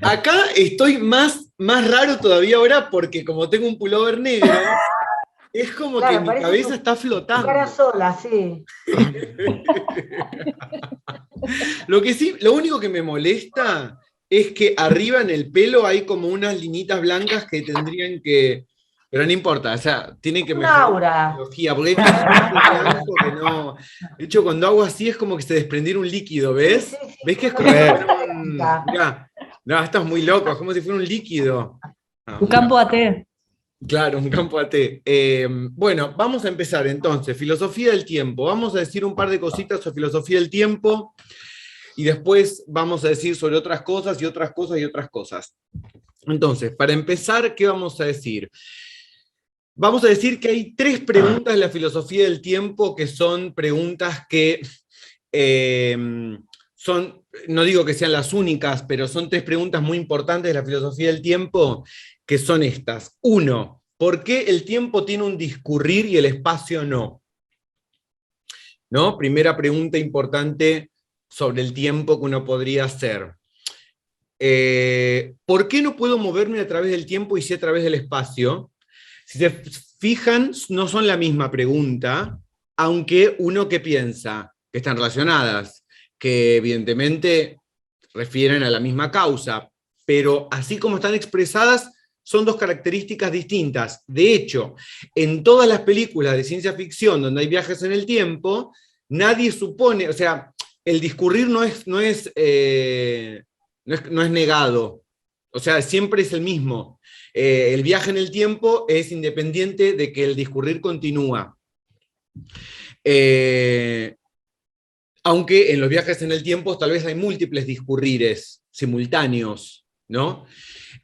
Acá estoy más raro todavía ahora porque como tengo un pullover negro, es como que Claro, mi parece cabeza está tu cara flotando. sola, sí. Lo único que me molesta es que arriba en el pelo hay como unas linitas blancas que tendrían que. Pero no importa, o sea, tienen que Un mejorar la aura. tecnología, porque hay tanto pelo blanco que no. De hecho, cuando hago así es como que se desprendiera un líquido, Sí, sí, ¿ves? sí, ¿Ves que es una como si cosa fuera muy un. eléctrica. Mirá, no, esto es muy loco, es como si fuera un líquido. Ah, Tu campo AT. claro, un campo AT. Bueno, vamos a empezar entonces. Filosofía del tiempo. Vamos a decir un par de cositas sobre filosofía del tiempo y después vamos a decir sobre otras cosas y otras cosas y otras cosas. Entonces, para empezar, ¿qué vamos a decir? Vamos a decir que hay tres preguntas en la filosofía del tiempo que son preguntas que eh, son, no digo que sean las únicas, pero son tres preguntas muy importantes de la filosofía del tiempo, que son estas. Uno, ¿por qué el tiempo tiene un discurrir y el espacio no? ¿No? Primera pregunta importante sobre el tiempo que uno podría hacer. ¿Por qué no puedo moverme a través del tiempo y sí a través del espacio? Si se fijan, no son la misma pregunta, aunque uno que piensa que están relacionadas, que evidentemente refieren a la misma causa, pero así como están expresadas, son dos características distintas. De hecho, en todas las películas de ciencia ficción donde hay viajes en el tiempo, nadie supone, o sea, el discurrir no es negado, o sea, siempre es el mismo. El viaje en el tiempo es independiente de que el discurrir continúa. Eh, Aunque en los viajes en el tiempo tal vez hay múltiples discurrires simultáneos, ¿no?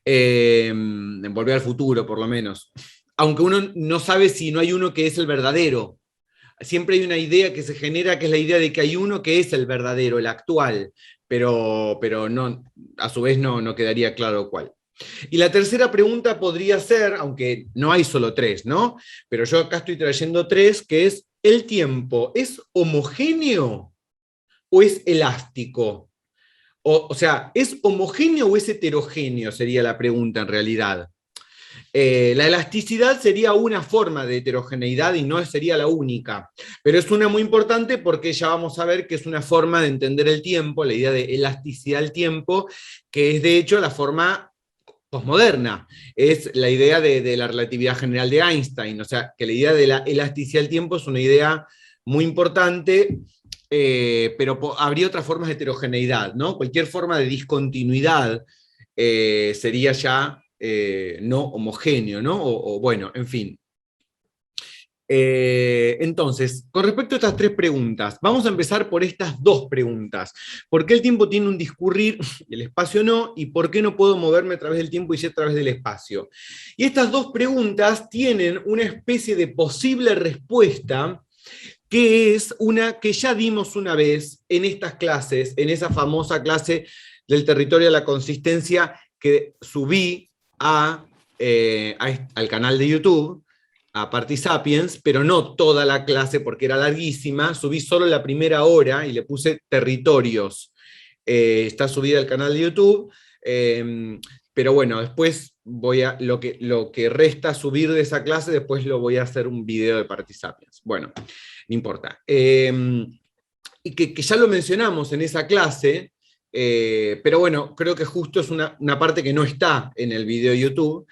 En Volver al Futuro, por lo menos. Aunque uno no sabe si no hay uno que es el verdadero. Siempre hay una idea que se genera, que es la idea de que hay uno que es el verdadero, el actual, pero no, a su vez no quedaría claro cuál. Y la tercera pregunta podría ser, aunque no hay solo tres, ¿no? Pero yo acá estoy trayendo tres, que es, ¿el tiempo es homogéneo o es elástico? O sea, ¿es homogéneo o es heterogéneo? Sería la pregunta en realidad. La elasticidad sería una forma de heterogeneidad y no sería la única, pero es una muy importante porque ya vamos a ver que es una forma de entender el tiempo, la idea de elasticidad del tiempo, que es de hecho la forma posmoderna, es la idea de la relatividad general de Einstein, o sea, que la idea de la elasticidad del tiempo es una idea muy importante, pero habría otras formas de heterogeneidad, ¿no? Cualquier forma de discontinuidad sería ya no homogéneo, ¿no? O bueno, en fin. Entonces, con respecto a estas tres preguntas, vamos a empezar por estas dos preguntas. ¿Por qué el tiempo tiene un discurrir y el espacio no? ¿Y por qué no puedo moverme a través del tiempo y sí a través del espacio? Y estas dos preguntas tienen una especie de posible respuesta que es una que ya dimos una vez en estas clases, en esa famosa clase del territorio de la consistencia que subí al canal de YouTube, a Partisapiens, pero no toda la clase porque era larguísima, subí solo la primera hora y le puse territorios. Está subida al canal de YouTube, pero bueno, después lo que resta subir de esa clase, después lo voy a hacer un video de Partisapiens. Bueno, no importa. Y que ya lo mencionamos en esa clase, pero bueno, creo que justo es una parte que no está en el video de YouTube,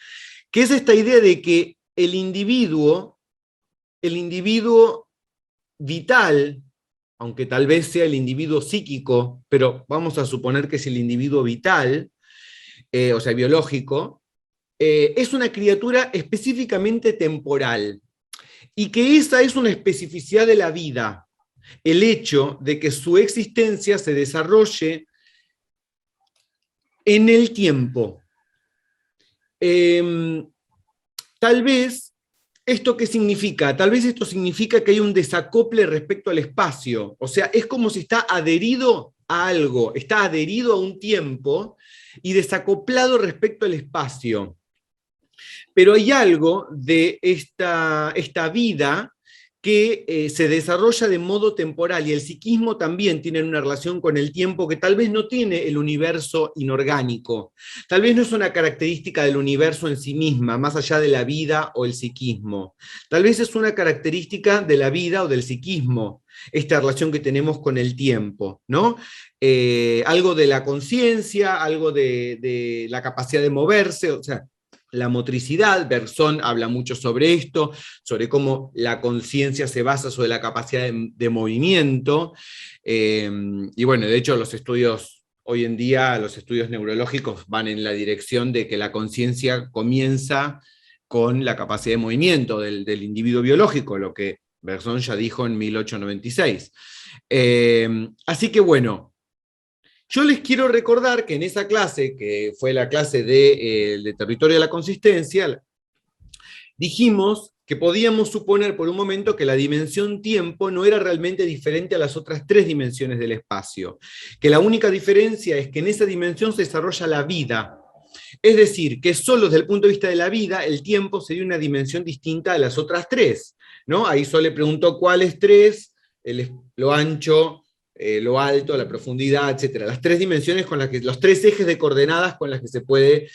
que es esta idea de que el individuo vital, aunque tal vez sea el individuo psíquico, pero vamos a suponer que es el individuo vital, o sea, biológico, es una criatura específicamente temporal y que esa es una especificidad de la vida, el hecho de que su existencia se desarrolle en el tiempo. Eh, Tal vez, ¿esto qué significa? Tal vez esto significa que hay un desacople respecto al espacio. O sea, es como si está adherido a algo, está adherido a un tiempo y desacoplado respecto al espacio. Pero hay algo de esta vida que se desarrolla de modo temporal, y el psiquismo también tiene una relación con el tiempo que tal vez no tiene el universo inorgánico, tal vez no es una característica del universo en sí misma, más allá de la vida o el psiquismo, tal vez es una característica de la vida o del psiquismo, esta relación que tenemos con el tiempo, ¿no? Algo de la conciencia, algo de la capacidad de moverse, o sea, la motricidad. Bergson habla mucho sobre esto, sobre cómo la conciencia se basa sobre la capacidad de movimiento, y bueno, de hecho los estudios, hoy en día los estudios neurológicos van en la dirección de que la conciencia comienza con la capacidad de movimiento del individuo biológico, lo que Bergson ya dijo en 1896. Así que bueno, yo les quiero recordar que en esa clase, que fue la clase de territorio de la consistencia, dijimos que podíamos suponer por un momento que la dimensión tiempo no era realmente diferente a las otras tres dimensiones del espacio, que la única diferencia es que en esa dimensión se desarrolla la vida. Es decir, que solo desde el punto de vista de la vida, el tiempo sería una dimensión distinta a las otras tres, ¿no? Ahí Sole preguntó cuáles tres, lo ancho, lo alto, la profundidad, etcétera. Las tres dimensiones con las que, los tres ejes de coordenadas con las que se puede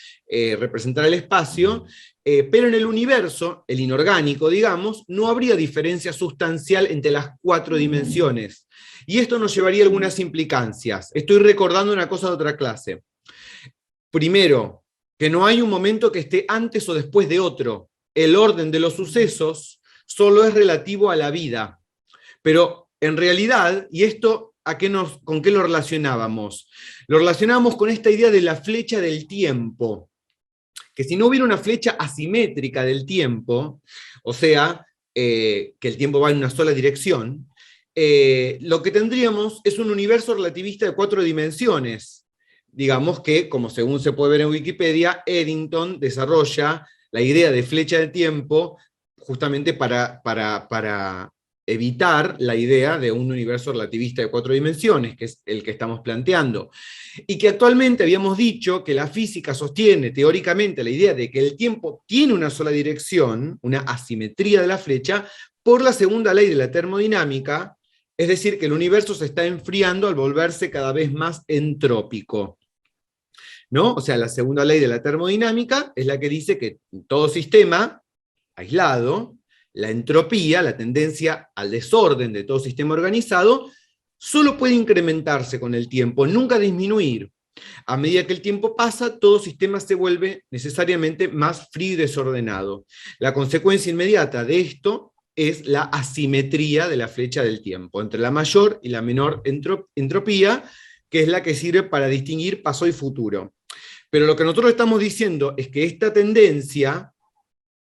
representar el espacio, pero en el universo, el inorgánico, digamos, no habría diferencia sustancial entre las cuatro dimensiones. Y esto nos llevaría a algunas implicancias. Estoy recordando una cosa de otra clase. Primero, que no hay un momento que esté antes o después de otro. El orden de los sucesos solo es relativo a la vida. Pero en realidad, y esto ¿con qué lo relacionábamos? Lo relacionábamos con esta idea de la flecha del tiempo, que si no hubiera una flecha asimétrica del tiempo, o sea, que el tiempo va en una sola dirección, lo que tendríamos es un universo relativista de cuatro dimensiones. Digamos que, como según se puede ver en Wikipedia, Eddington desarrolla la idea de flecha de tiempo justamente para evitar la idea de un universo relativista de cuatro dimensiones, que es el que estamos planteando. Y que actualmente habíamos dicho que la física sostiene teóricamente la idea de que el tiempo tiene una sola dirección, una asimetría de la flecha, por la segunda ley de la termodinámica, es decir, que el universo se está enfriando al volverse cada vez más entrópico, ¿no? O sea, la segunda ley de la termodinámica es la que dice que en todo sistema aislado, la entropía, la tendencia al desorden de todo sistema organizado, solo puede incrementarse con el tiempo, nunca disminuir. A medida que el tiempo pasa, todo sistema se vuelve necesariamente más frío y desordenado. La consecuencia inmediata de esto es la asimetría de la flecha del tiempo, entre la mayor y la menor entropía, que es la que sirve para distinguir pasado y futuro. Pero lo que nosotros estamos diciendo es que esta tendencia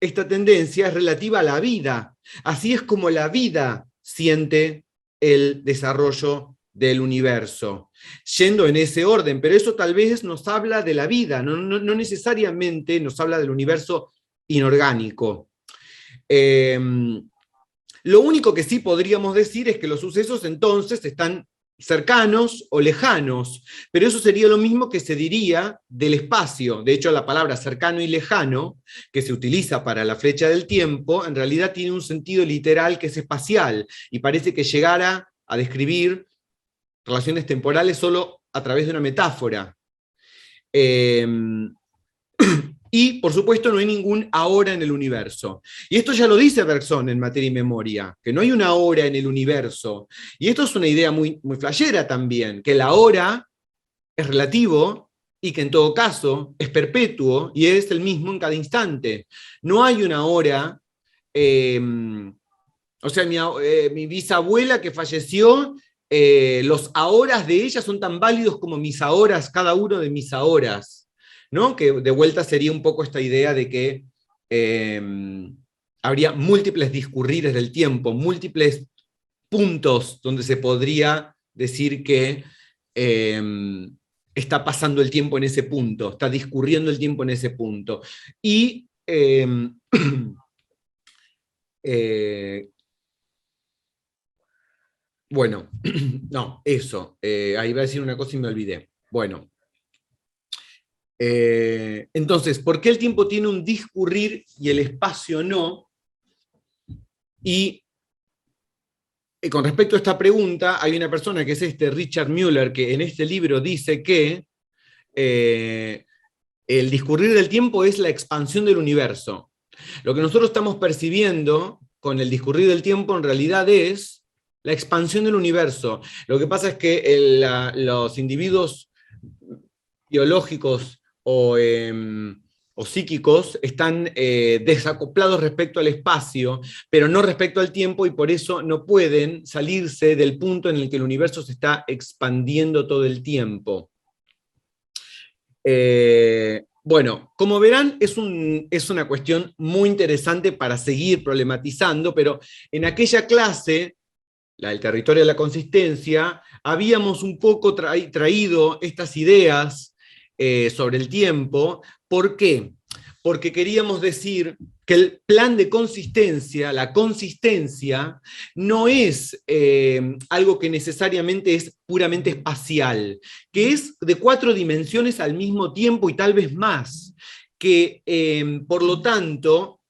es relativa a la vida. Así es como la vida siente el desarrollo del universo, yendo en ese orden, pero eso tal vez nos habla de la vida, no necesariamente nos habla del universo inorgánico. Lo único que sí podríamos decir es que los sucesos entonces están cercanos o lejanos, pero eso sería lo mismo que se diría del espacio. De hecho, la palabra cercano y lejano, que se utiliza para la flecha del tiempo, en realidad tiene un sentido literal que es espacial, y parece que llegara a describir relaciones temporales solo a través de una metáfora. Y, por supuesto, no hay ningún ahora en el universo. Y esto ya lo dice Bergson en Materia y Memoria, que no hay una hora en el universo. Y esto es una idea muy, muy flashera también, que la hora es relativo y que en todo caso es perpetuo y es el mismo en cada instante. No hay una hora, o sea, mi bisabuela que falleció, los ahoras de ella son tan válidos como mis ahoras, cada uno de mis ahoras. ¿No? Que de vuelta sería un poco esta idea de que habría múltiples discurrires del tiempo, múltiples puntos donde se podría decir que está pasando el tiempo en ese punto, está discurriendo el tiempo en ese punto. Y bueno, no, eso, ahí iba a decir una cosa y me olvidé. Bueno. Entonces, ¿por qué el tiempo tiene un discurrir y el espacio no? Y con respecto a esta pregunta, hay una persona que es Richard Müller, que en este libro dice que el discurrir del tiempo es la expansión del universo. Lo que nosotros estamos percibiendo con el discurrir del tiempo en realidad es la expansión del universo. Lo que pasa es que los individuos biológicos o psíquicos están desacoplados respecto al espacio, pero no respecto al tiempo, y por eso no pueden salirse del punto en el que el universo se está expandiendo todo el tiempo. Bueno, como verán, es una cuestión muy interesante para seguir problematizando, pero en aquella clase, la del territorio de la consistencia, habíamos un poco traído estas ideas sobre el tiempo. ¿Por qué? Porque queríamos decir que el plan de consistencia, la consistencia, no es algo que necesariamente es puramente espacial, que es de 4 dimensiones al mismo tiempo y tal vez más, que por lo tanto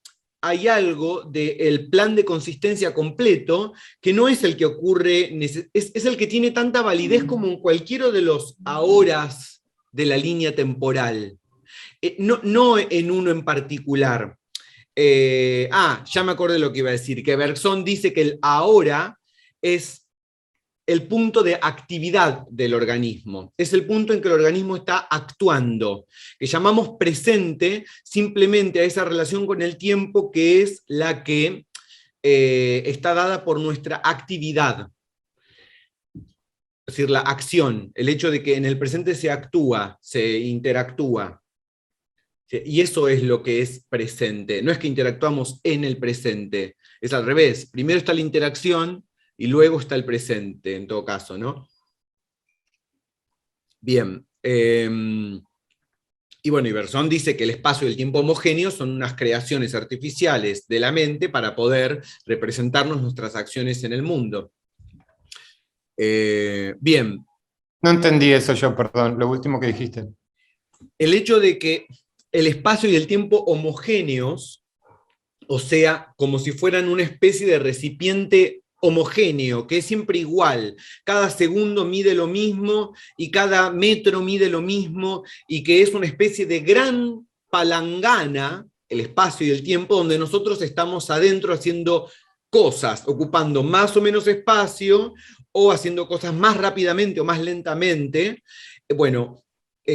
hay algo del plan de consistencia completo que no es el que ocurre, es el que tiene tanta validez como en cualquiera de los ahoras de la línea temporal. No en uno en particular. Ya me acordé lo que iba a decir, que Bergson dice que el ahora es el punto de actividad del organismo, es el punto en que el organismo está actuando, que llamamos presente simplemente a esa relación con el tiempo que es la que está dada por nuestra actividad. Es decir, la acción, el hecho de que en el presente se actúa, se interactúa. Y eso es lo que es presente. No es que interactuamos en el presente, es al revés. Primero está la interacción y luego está el presente, en todo caso, ¿no? Bien. Y bueno, Iverson dice que el espacio y el tiempo homogéneos son unas creaciones artificiales de la mente para poder representarnos nuestras acciones en el mundo. Bien. No entendí eso yo, perdón, lo último que dijiste. El hecho de que el espacio y el tiempo homogéneos, o sea, como si fueran una especie de recipiente homogéneo, que es siempre igual, cada segundo mide lo mismo y cada metro mide lo mismo, y que es una especie de gran palangana, el espacio y el tiempo, donde nosotros estamos adentro haciendo cosas, ocupando más o menos espacio, o haciendo cosas más rápidamente o más lentamente, bueno,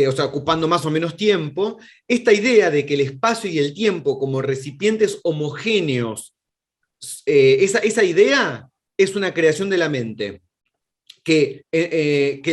o sea, ocupando más o menos tiempo. Esta idea de que el espacio y el tiempo como recipientes homogéneos, esa idea es una creación de la mente, que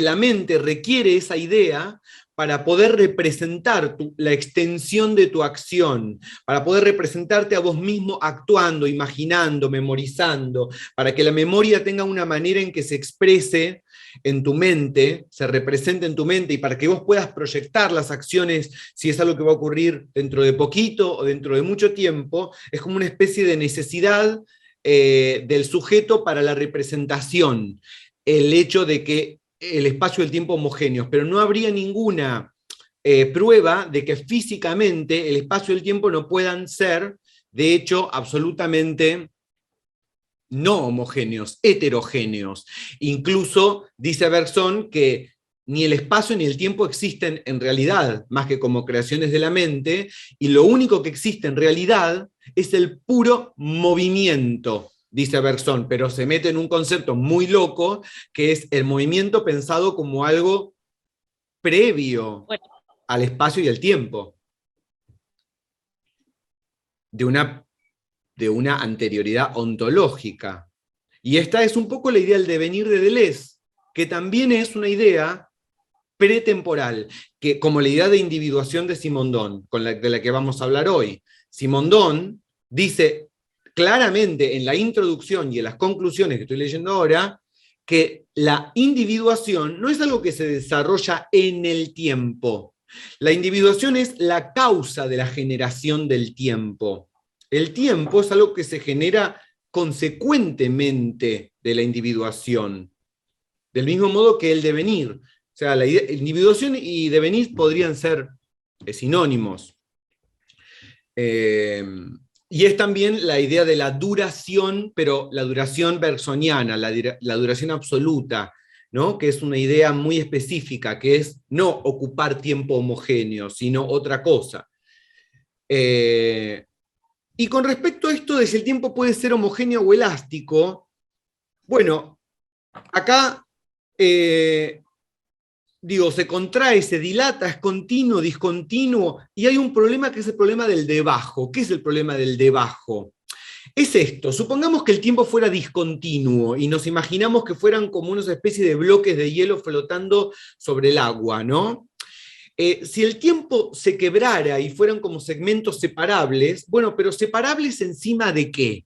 la mente requiere esa idea para poder representar la extensión de tu acción, para poder representarte a vos mismo actuando, imaginando, memorizando, para que la memoria tenga una manera en que se exprese en tu mente, se represente en tu mente, y para que vos puedas proyectar las acciones, si es algo que va a ocurrir dentro de poquito o dentro de mucho tiempo. Es como una especie de necesidad del sujeto para la representación, el hecho de que el espacio y el tiempo homogéneos, pero no habría ninguna prueba de que físicamente el espacio y el tiempo no puedan ser, de hecho, absolutamente no homogéneos, heterogéneos. Incluso dice Bergson que ni el espacio ni el tiempo existen en realidad, más que como creaciones de la mente, y lo único que existe en realidad es el puro movimiento, dice Bergson, pero se mete en un concepto muy loco, que es el movimiento pensado como algo previo al espacio y al tiempo, de una anterioridad ontológica. Y esta es un poco la idea del devenir de Deleuze, que también es una idea pretemporal, que, como la idea de individuación de Simondon, de la que vamos a hablar hoy. Simondon dice claramente en la introducción y en las conclusiones que estoy leyendo ahora, que la individuación no es algo que se desarrolla en el tiempo. La individuación es la causa de la generación del tiempo. El tiempo es algo que se genera consecuentemente de la individuación, del mismo modo que el devenir. O sea, la individuación y devenir podrían ser sinónimos. Y es también la idea de la duración, pero la duración bersoniana, la duración absoluta, ¿no? Que es una idea muy específica, que es no ocupar tiempo homogéneo, sino otra cosa. Y con respecto a esto de si el tiempo puede ser homogéneo o elástico, bueno, acá digo, se contrae, se dilata, es continuo, discontinuo, y hay un problema que es el problema del debajo. ¿Qué es el problema del debajo? Es esto, supongamos que el tiempo fuera discontinuo y nos imaginamos que fueran como una especie de bloques de hielo flotando sobre el agua, ¿no? Si el tiempo se quebrara y fueran como segmentos separables, bueno, pero separables encima de qué?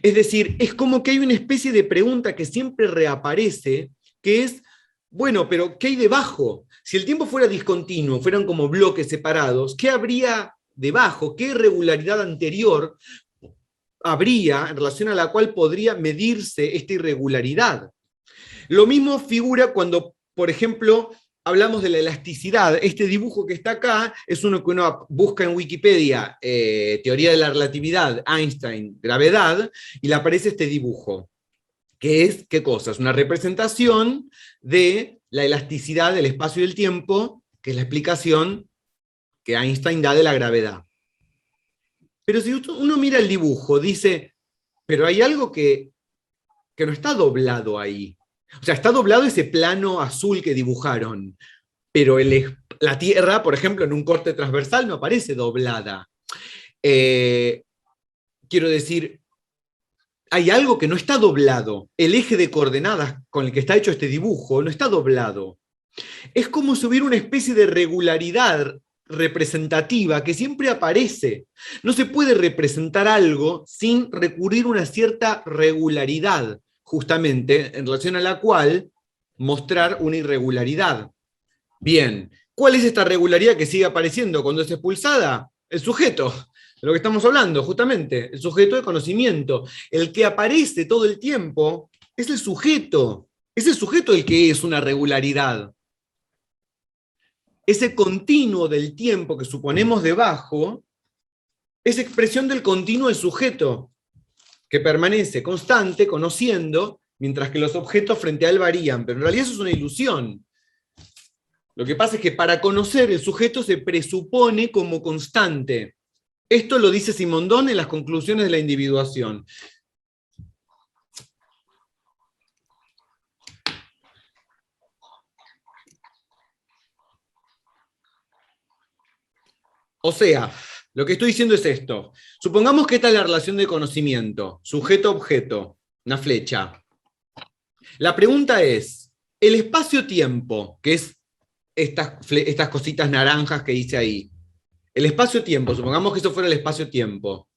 Es decir, es como que hay una especie de pregunta que siempre reaparece, que es, bueno, pero ¿qué hay debajo? Si el tiempo fuera discontinuo, fueran como bloques separados, ¿qué habría debajo? ¿Qué irregularidad anterior habría en relación a la cual podría medirse esta irregularidad? Lo mismo figura cuando, por ejemplo, hablamos de la elasticidad. Este dibujo que está acá es uno que uno busca en Wikipedia, teoría de la relatividad, Einstein, gravedad, y le aparece este dibujo, que es, ¿qué cosa? Es una representación de la elasticidad del espacio y del tiempo, que es la explicación que Einstein da de la gravedad. Pero si uno mira el dibujo, dice, pero hay algo que no está doblado ahí. O sea, está doblado ese plano azul que dibujaron, pero la Tierra, por ejemplo, en un corte transversal no aparece doblada. Quiero decir, hay algo que no está doblado. El eje de coordenadas con el que está hecho este dibujo no está doblado. Es como si hubiera una especie de regularidad representativa que siempre aparece. No se puede representar algo sin recurrir a una cierta regularidad, justamente en relación a la cual mostrar una irregularidad. Bien, ¿cuál es esta regularidad que sigue apareciendo cuando es expulsada? El sujeto, de lo que estamos hablando, justamente, el sujeto de conocimiento. El que aparece todo el tiempo es el sujeto el que es una regularidad. Ese continuo del tiempo que suponemos debajo es expresión del continuo del sujeto, que permanece constante, conociendo, mientras que los objetos frente a él varían. Pero en realidad eso es una ilusión. Lo que pasa es que para conocer el sujeto se presupone como constante. Esto lo dice Simondón en las conclusiones de la individuación. O sea, lo que estoy diciendo es esto. Supongamos que esta es la relación de conocimiento, sujeto-objeto, una flecha. La pregunta es, el espacio-tiempo, que es estas cositas naranjas que hice ahí, el espacio-tiempo, supongamos que eso fuera el espacio-tiempo,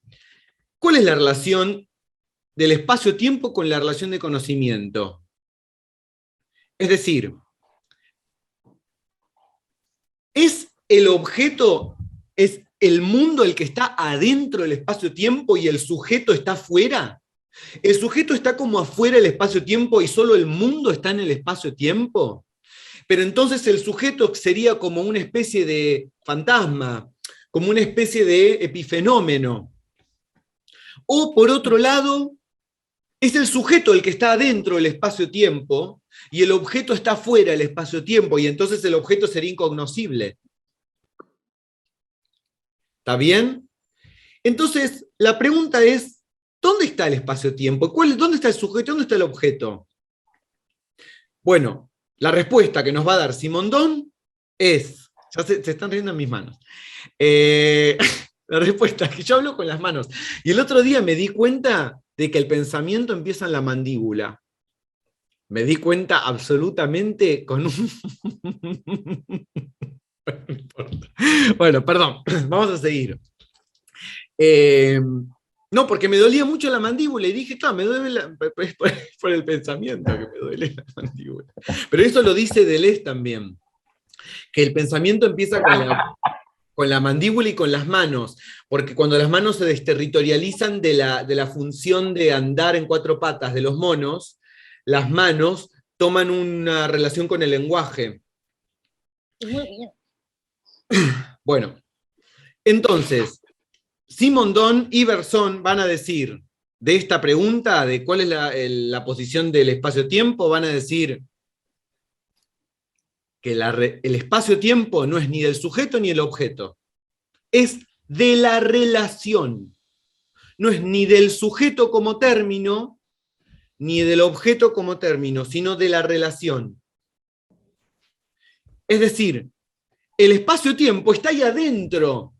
¿cuál es la relación del espacio-tiempo con la relación de conocimiento? Es decir, ¿es el objeto, es el mundo el que está adentro del espacio-tiempo y el sujeto está fuera? ¿El sujeto está como afuera del espacio-tiempo y solo el mundo está en el espacio-tiempo? Pero entonces el sujeto sería como una especie de fantasma, como una especie de epifenómeno. O por otro lado, es el sujeto el que está adentro del espacio-tiempo y el objeto está fuera del espacio-tiempo y entonces el objeto sería incognoscible. ¿Está bien? Entonces, la pregunta es, ¿dónde está el espacio-tiempo? ¿Dónde está el sujeto? ¿Dónde está el objeto? Bueno, la respuesta que nos va a dar Simondón es, ya se están riendo en mis manos, la respuesta es que yo hablo con las manos. Y el otro día me di cuenta de que el pensamiento empieza en la mandíbula. Me di cuenta absolutamente con un... Bueno, perdón, vamos a seguir. No, porque me dolía mucho la mandíbula y dije, claro, me duele por el pensamiento que me duele la mandíbula. Pero eso lo dice Deleuze también, que el pensamiento empieza con la mandíbula y con las manos, porque cuando las manos se desterritorializan de la función de andar en cuatro patas de los monos, las manos toman una relación con el lenguaje. Muy bien. Bueno, entonces, Simondon y Bergson van a decir de esta pregunta, de cuál es la posición del espacio-tiempo, van a decir que el espacio-tiempo no es ni del sujeto ni del objeto, es de la relación. No es ni del sujeto como término, ni del objeto como término, sino de la relación. Es decir, el espacio-tiempo está ahí adentro.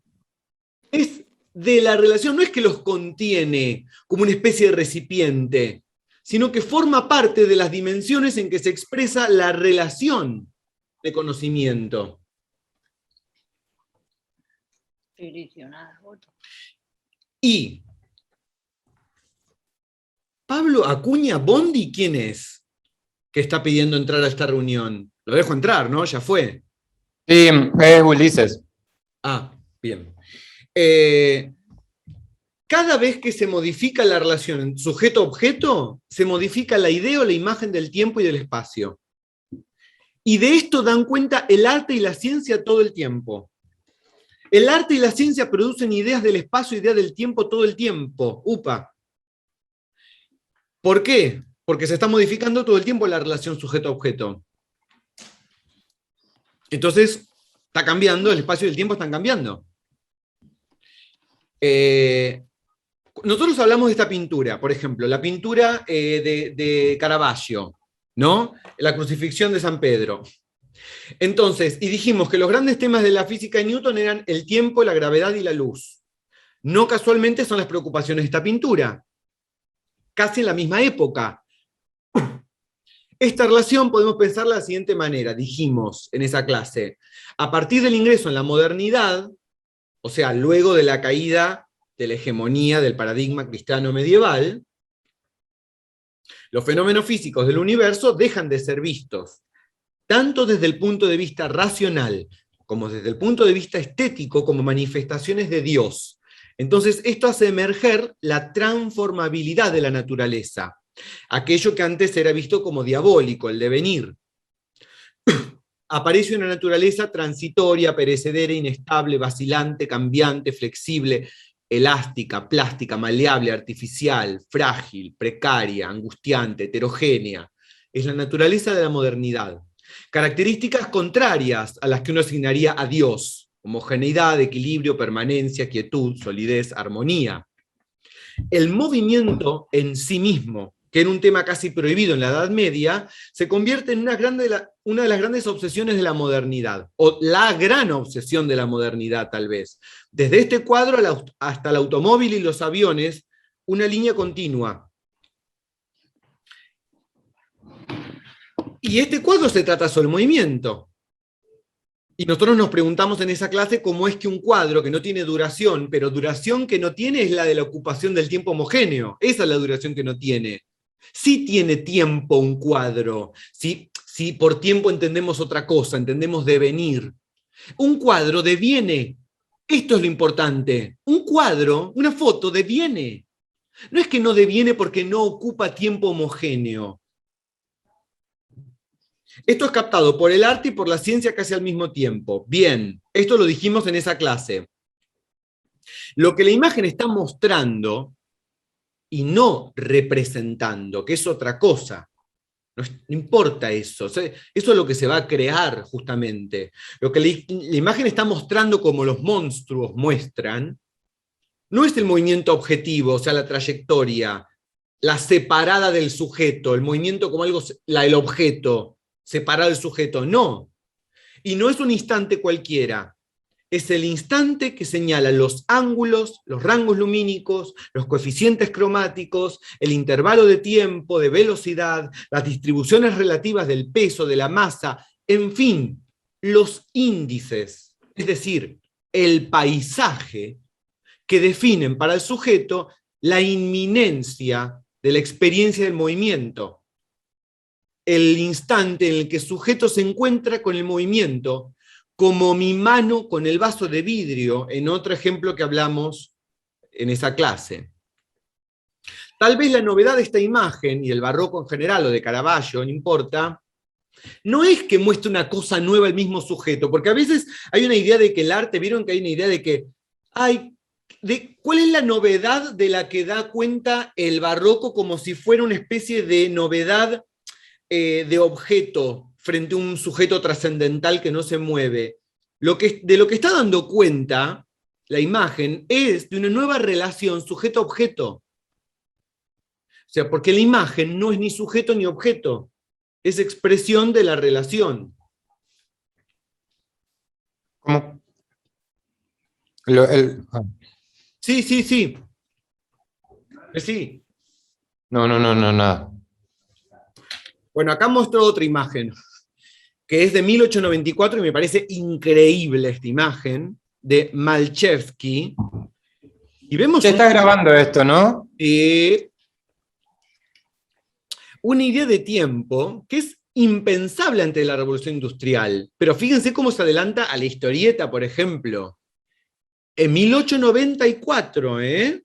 Es de la relación, no es que los contiene como una especie de recipiente, sino que forma parte de las dimensiones en que se expresa la relación de conocimiento. Y Pablo Acuña Bondi, ¿quién es? Que está pidiendo entrar a esta reunión. Lo dejo entrar, ¿no? Ya fue. Sí, es Ulises. Ah, bien. Cada vez que se modifica la relación sujeto-objeto, se modifica la idea o la imagen del tiempo y del espacio. Y de esto dan cuenta el arte y la ciencia todo el tiempo. El arte y la ciencia producen ideas del espacio, ideas del tiempo todo el tiempo. ¡Upa! ¿Por qué? Porque se está modificando todo el tiempo la relación sujeto-objeto. Entonces, está cambiando, el espacio y el tiempo están cambiando. Nosotros hablamos de esta pintura, por ejemplo, la pintura de Caravaggio, ¿no? La crucifixión de San Pedro. Entonces, y dijimos que los grandes temas de la física de Newton eran el tiempo, la gravedad y la luz. No casualmente son las preocupaciones de esta pintura. Casi en la misma época. Esta relación podemos pensarla de la siguiente manera, dijimos en esa clase. A partir del ingreso en la modernidad, o sea, luego de la caída de la hegemonía del paradigma cristiano medieval, los fenómenos físicos del universo dejan de ser vistos, tanto desde el punto de vista racional, como desde el punto de vista estético, como manifestaciones de Dios. Entonces, esto hace emerger la transformabilidad de la naturaleza, aquello que antes era visto como diabólico, el devenir. Aparece una naturaleza transitoria, perecedera, inestable, vacilante, cambiante, flexible, elástica, plástica, maleable, artificial, frágil, precaria, angustiante, heterogénea. Es la naturaleza de la modernidad. Características contrarias a las que uno asignaría a Dios: homogeneidad, equilibrio, permanencia, quietud, solidez, armonía. El movimiento en sí mismo, que era un tema casi prohibido en la Edad Media, se convierte en una de las grandes obsesiones de la modernidad, o la gran obsesión de la modernidad tal vez. Desde este cuadro hasta el automóvil y los aviones, una línea continua. Y este cuadro se trata sobre el movimiento. Y nosotros nos preguntamos en esa clase cómo es que un cuadro que no tiene duración, pero duración que no tiene es la de la ocupación del tiempo homogéneo. Esa es la duración que no tiene. Sí tiene tiempo un cuadro, si por tiempo entendemos otra cosa, entendemos devenir. Un cuadro deviene. Esto es lo importante. Un cuadro, una foto, deviene. No es que no deviene porque no ocupa tiempo homogéneo. Esto es captado por el arte y por la ciencia casi al mismo tiempo. Bien, esto lo dijimos en esa clase. Lo que la imagen está mostrando y no representando, que es otra cosa. No importa eso. Eso es lo que se va a crear justamente. Lo que la imagen está mostrando como los monstruos muestran, no es el movimiento objetivo, o sea, la trayectoria, la separada del sujeto, el movimiento como algo, el objeto, separado del sujeto, no. Y no es un instante cualquiera. Es el instante que señala los ángulos, los rangos lumínicos, los coeficientes cromáticos, el intervalo de tiempo, de velocidad, las distribuciones relativas del peso, de la masa, en fin, los índices, es decir, el paisaje que definen para el sujeto la inminencia de la experiencia del movimiento. El instante en el que el sujeto se encuentra con el movimiento, como mi mano con el vaso de vidrio, en otro ejemplo que hablamos en esa clase. Tal vez la novedad de esta imagen, y el barroco en general, o de Caravaggio, no importa, no es que muestre una cosa nueva el mismo sujeto, porque a veces hay una idea de que el arte, vieron que hay una idea de que, ay, ¿Cuál es la novedad de la que da cuenta el barroco como si fuera una especie de novedad de objeto frente a un sujeto trascendental que no se mueve? De lo que está dando cuenta la imagen es de una nueva relación sujeto-objeto. O sea, porque la imagen no es ni sujeto ni objeto, es expresión de la relación. ¿Cómo? Sí, sí, sí. Sí. No, nada. Bueno, acá muestro otra imagen, que es de 1894 y me parece increíble esta imagen, de Malchevsky. Y vemos Ya estás grabando esto, ¿no? una idea de tiempo que es impensable antes de la Revolución Industrial. Pero fíjense cómo se adelanta a la historieta, por ejemplo. En 1894, Esto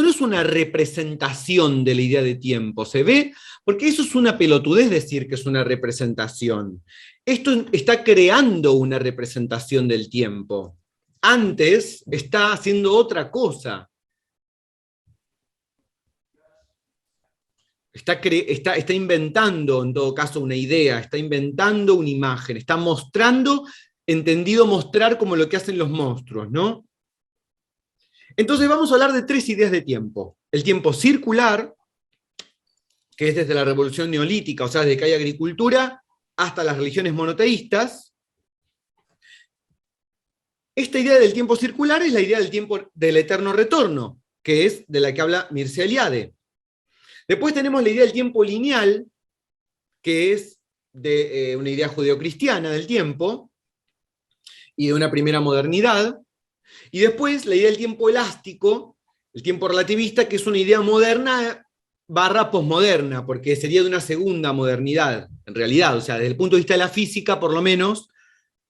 no es una representación de la idea de tiempo, ¿se ve? Porque eso es una pelotudez decir que es una representación. Esto está creando una representación del tiempo. Antes está haciendo otra cosa. Está inventando, en todo caso, una idea, está inventando una imagen, está mostrando, entendido mostrar como lo que hacen los monstruos, ¿no? Entonces vamos a hablar de tres ideas de tiempo. El tiempo circular, que es desde la revolución neolítica, o sea, desde que hay agricultura, hasta las religiones monoteístas. Esta idea del tiempo circular es la idea del tiempo del eterno retorno, que es de la que habla Mircea Eliade. Después tenemos la idea del tiempo lineal, que es de una idea judeocristiana del tiempo, y de una primera modernidad. Y después la idea del tiempo elástico, el tiempo relativista, que es una idea moderna barra posmoderna, porque sería de una segunda modernidad, en realidad. O sea, desde el punto de vista de la física, por lo menos,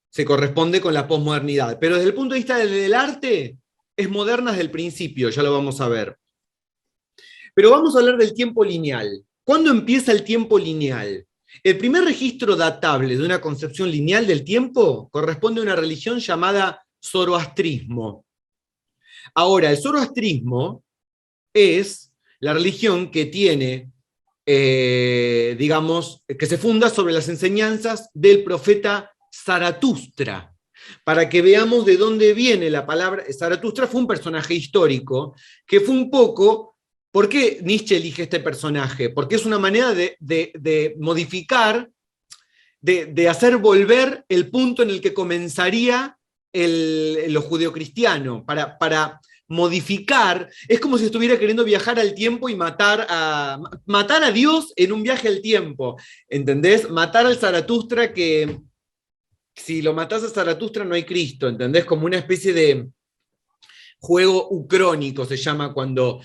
se corresponde con la posmodernidad. Pero desde el punto de vista del arte, es moderna desde el principio, ya lo vamos a ver. Pero vamos a hablar del tiempo lineal. ¿Cuándo empieza el tiempo lineal? El primer registro datable de una concepción lineal del tiempo corresponde a una religión llamada zoroastrismo. Ahora, el zoroastrismo es la religión que tiene, digamos, que se funda sobre las enseñanzas del profeta Zaratustra. Para que veamos de dónde viene la palabra. Zaratustra fue un personaje histórico que fue un poco. ¿Por qué Nietzsche elige este personaje? Porque es una manera de modificar, de hacer volver el punto en el que comenzaría lo judeocristiano, para modificar. Es como si estuviera queriendo viajar al tiempo y matar a Dios en un viaje al tiempo, ¿entendés? Matar al Zaratustra, que si lo matás a Zaratustra no hay Cristo, ¿entendés? Como una especie de juego ucrónico se llama cuando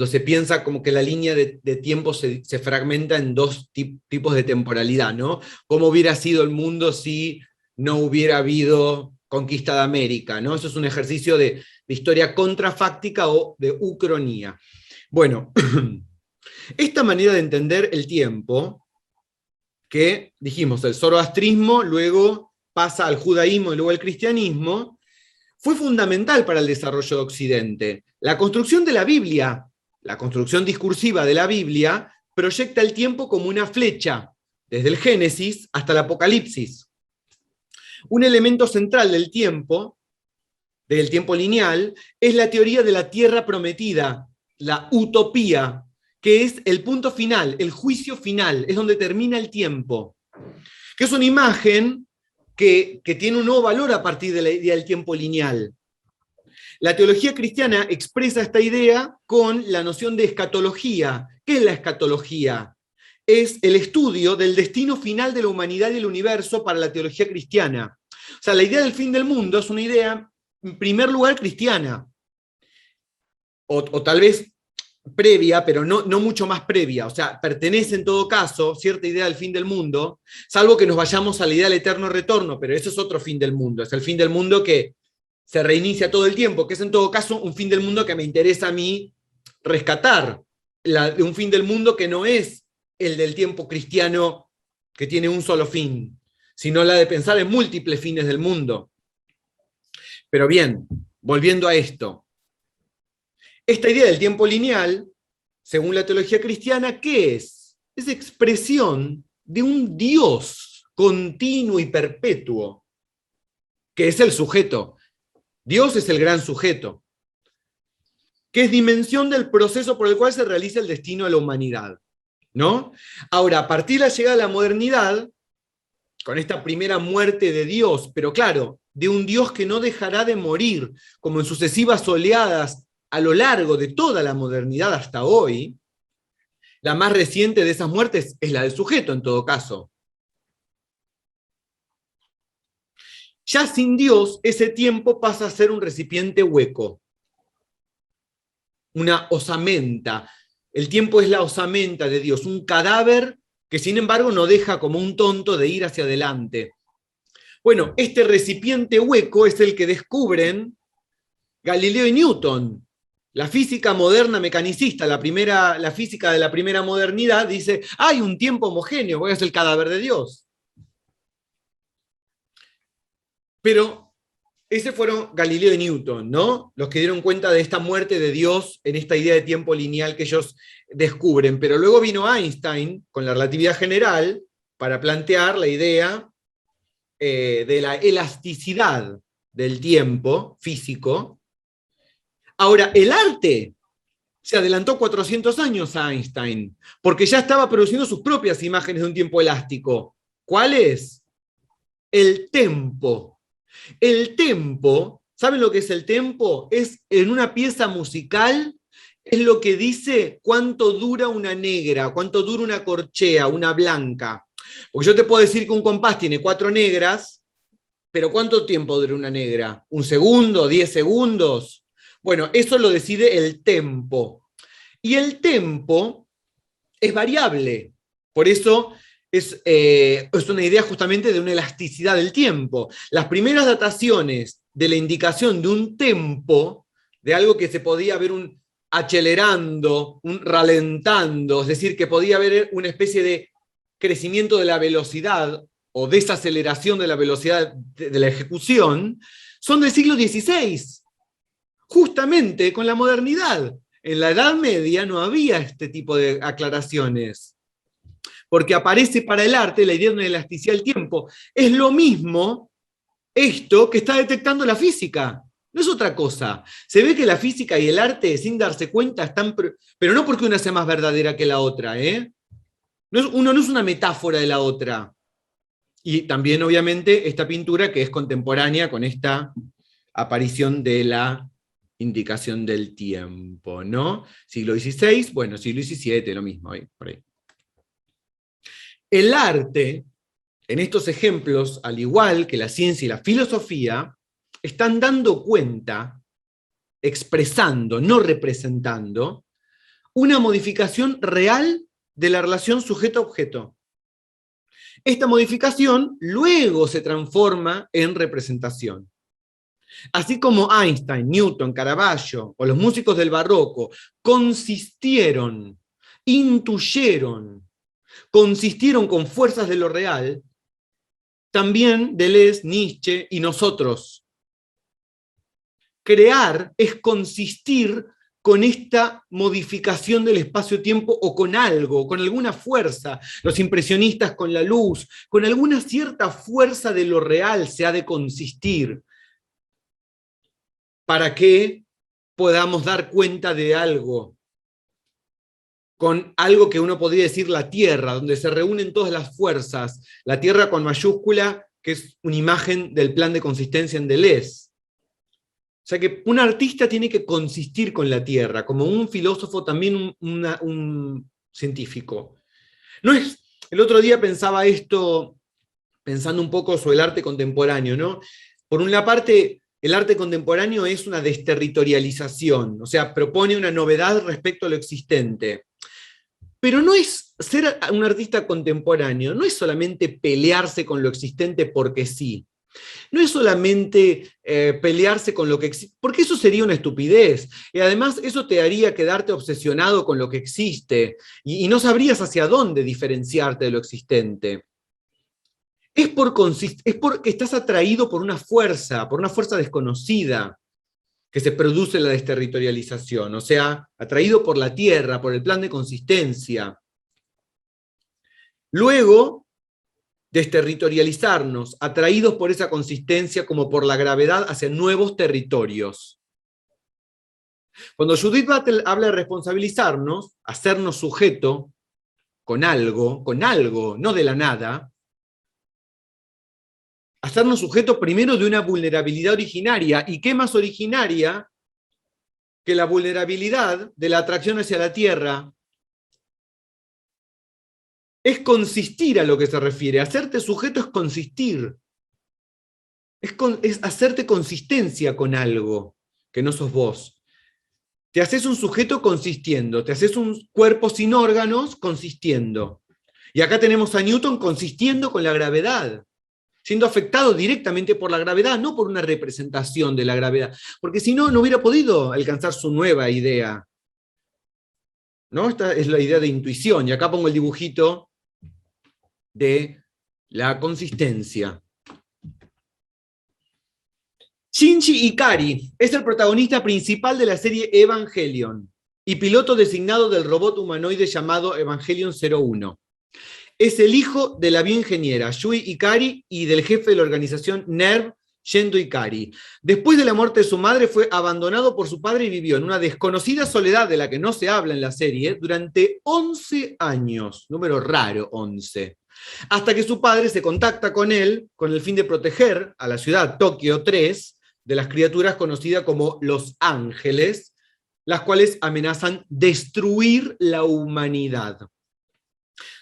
se piensa como que la línea de tiempo se fragmenta en dos tipos de temporalidad, ¿no? ¿Cómo hubiera sido el mundo si no hubiera habido conquista de América, ¿no? Eso es un ejercicio de historia contrafáctica o de ucronía. Bueno, esta manera de entender el tiempo, que dijimos, el zoroastrismo luego pasa al judaísmo y luego al cristianismo, fue fundamental para el desarrollo de Occidente. La construcción de la Biblia, la construcción discursiva de la Biblia, proyecta el tiempo como una flecha, desde el Génesis hasta el Apocalipsis. Un elemento central del tiempo lineal, es la teoría de la tierra prometida, la utopía, que es el punto final, el juicio final, es donde termina el tiempo. Que es una imagen que tiene un nuevo valor a partir de la idea del tiempo lineal. La teología cristiana expresa esta idea con la noción de escatología. ¿Qué es la escatología? Es el estudio del destino final de la humanidad y el universo para la teología cristiana. O sea, la idea del fin del mundo es una idea, en primer lugar, cristiana. O tal vez previa, pero no mucho más previa. O sea, pertenece en todo caso cierta idea del fin del mundo, salvo que nos vayamos a la idea del eterno retorno, pero eso es otro fin del mundo. Es el fin del mundo que se reinicia todo el tiempo, que es en todo caso un fin del mundo que me interesa a mí rescatar. Un fin del mundo que no es el del tiempo cristiano que tiene un solo fin, sino la de pensar en múltiples fines del mundo. Pero bien, volviendo a esto, esta idea del tiempo lineal, según la teología cristiana, ¿qué es? Es expresión de un Dios continuo y perpetuo, que es el sujeto. Dios es el gran sujeto, que es dimensión del proceso por el cual se realiza el destino de la humanidad, ¿no? Ahora, a partir de la llegada de la modernidad, con esta primera muerte de Dios, pero claro, de un Dios que no dejará de morir, como en sucesivas oleadas a lo largo de toda la modernidad hasta hoy, la más reciente de esas muertes es la del sujeto, en todo caso. Ya sin Dios, ese tiempo pasa a ser un recipiente hueco, una osamenta. El tiempo es la osamenta de Dios, un cadáver que sin embargo no deja como un tonto de ir hacia adelante. Bueno, este recipiente hueco es el que descubren Galileo y Newton. La física moderna mecanicista, la física de la primera modernidad, dice, hay un tiempo homogéneo, porque es el cadáver de Dios. Pero ese fueron Galileo y Newton, ¿no? Los que dieron cuenta de esta muerte de Dios en esta idea de tiempo lineal que ellos descubren. Pero luego vino Einstein con la relatividad general para plantear la idea de la elasticidad del tiempo físico. Ahora, el arte se adelantó 400 años a Einstein, porque ya estaba produciendo sus propias imágenes de un tiempo elástico. ¿Cuál es? El tempo. El tempo, ¿saben lo que es el tempo? Es en una pieza musical, es lo que dice cuánto dura una negra, cuánto dura una corchea, una blanca. Porque yo te puedo decir que un compás tiene 4 negras, pero ¿cuánto tiempo dura una negra? ¿1 segundo? ¿10 segundos? Bueno, eso lo decide el tempo. Y el tempo es variable. Por eso es una idea justamente de una elasticidad del tiempo. Las primeras dataciones de la indicación de un tempo, de algo que se podía ver un acelerando, un ralentando, es decir, que podía haber una especie de crecimiento de la velocidad o desaceleración de la velocidad de la ejecución, son del siglo XVI, justamente con la modernidad. En la Edad Media no había este tipo de aclaraciones, porque aparece para el arte la idea de una elasticidad del tiempo. Es lo mismo esto que está detectando la física. No es otra cosa. Se ve que la física y el arte, sin darse cuenta, están... Pero no porque una sea más verdadera que la otra, ¿eh? Uno no es una metáfora de la otra. Y también, obviamente, esta pintura que es contemporánea con esta aparición de la indicación del tiempo, ¿no? Siglo XVI, bueno, siglo XVII, lo mismo, por ahí. El arte, en estos ejemplos, al igual que la ciencia y la filosofía, están dando cuenta, expresando, no representando, una modificación real de la relación sujeto-objeto. Esta modificación luego se transforma en representación. Así como Einstein, Newton, Caravaggio o los músicos del barroco consistieron, intuyieron, consistieron con fuerzas de lo real, también Deleuze, Nietzsche y nosotros. Crear es consistir con esta modificación del espacio-tiempo o con algo, con alguna fuerza. Los impresionistas con la luz, con alguna cierta fuerza de lo real se ha de consistir para que podamos dar cuenta de algo, con algo que uno podría decir la Tierra, donde se reúnen todas las fuerzas, la Tierra con mayúscula, que es una imagen del plan de consistencia en Deleuze. O sea que un artista tiene que consistir con la Tierra, como un filósofo también un científico. No es, el otro día pensaba esto, pensando un poco sobre el arte contemporáneo, ¿no? Por una parte, el arte contemporáneo es una desterritorialización, o sea, propone una novedad respecto a lo existente. Pero no es ser un artista contemporáneo, no es solamente pelearse con lo existente porque sí. No es solamente pelearse con lo que existe, porque eso sería una estupidez. Y además eso te haría quedarte obsesionado con lo que existe y no sabrías hacia dónde diferenciarte de lo existente. Es porque estás atraído por una fuerza desconocida. que se produce la desterritorialización, o sea, atraído por la tierra, por el plan de consistencia. Luego, desterritorializarnos, atraídos por esa consistencia como por la gravedad hacia nuevos territorios. Cuando Judith Butler habla de responsabilizarnos, hacernos sujeto con algo, no de la nada, hacernos sujeto primero de una vulnerabilidad originaria. ¿Y qué más originaria que la vulnerabilidad de la atracción hacia la tierra? Es consistir a lo que se refiere. Hacerte sujeto es consistir. Es hacerte consistencia con algo que no sos vos. Te haces un sujeto consistiendo, te haces un cuerpo sin órganos consistiendo. Y acá tenemos a Newton consistiendo con la gravedad, siendo afectado directamente por la gravedad, no por una representación de la gravedad, porque si no, no hubiera podido alcanzar su nueva idea. ¿No? Esta es la idea de intuición, y acá pongo el dibujito de la consistencia. Shinji Ikari es el protagonista principal de la serie Evangelion y piloto designado del robot humanoide llamado Evangelion 01. Es el hijo de la bioingeniera Yui Ikari y del jefe de la organización NERV, Gendo Ikari. Después de la muerte de su madre fue abandonado por su padre y vivió en una desconocida soledad de la que no se habla en la serie durante 11 años, número raro 11, hasta que su padre se contacta con él con el fin de proteger a la ciudad Tokio 3 de las criaturas conocidas como los ángeles, las cuales amenazan destruir la humanidad.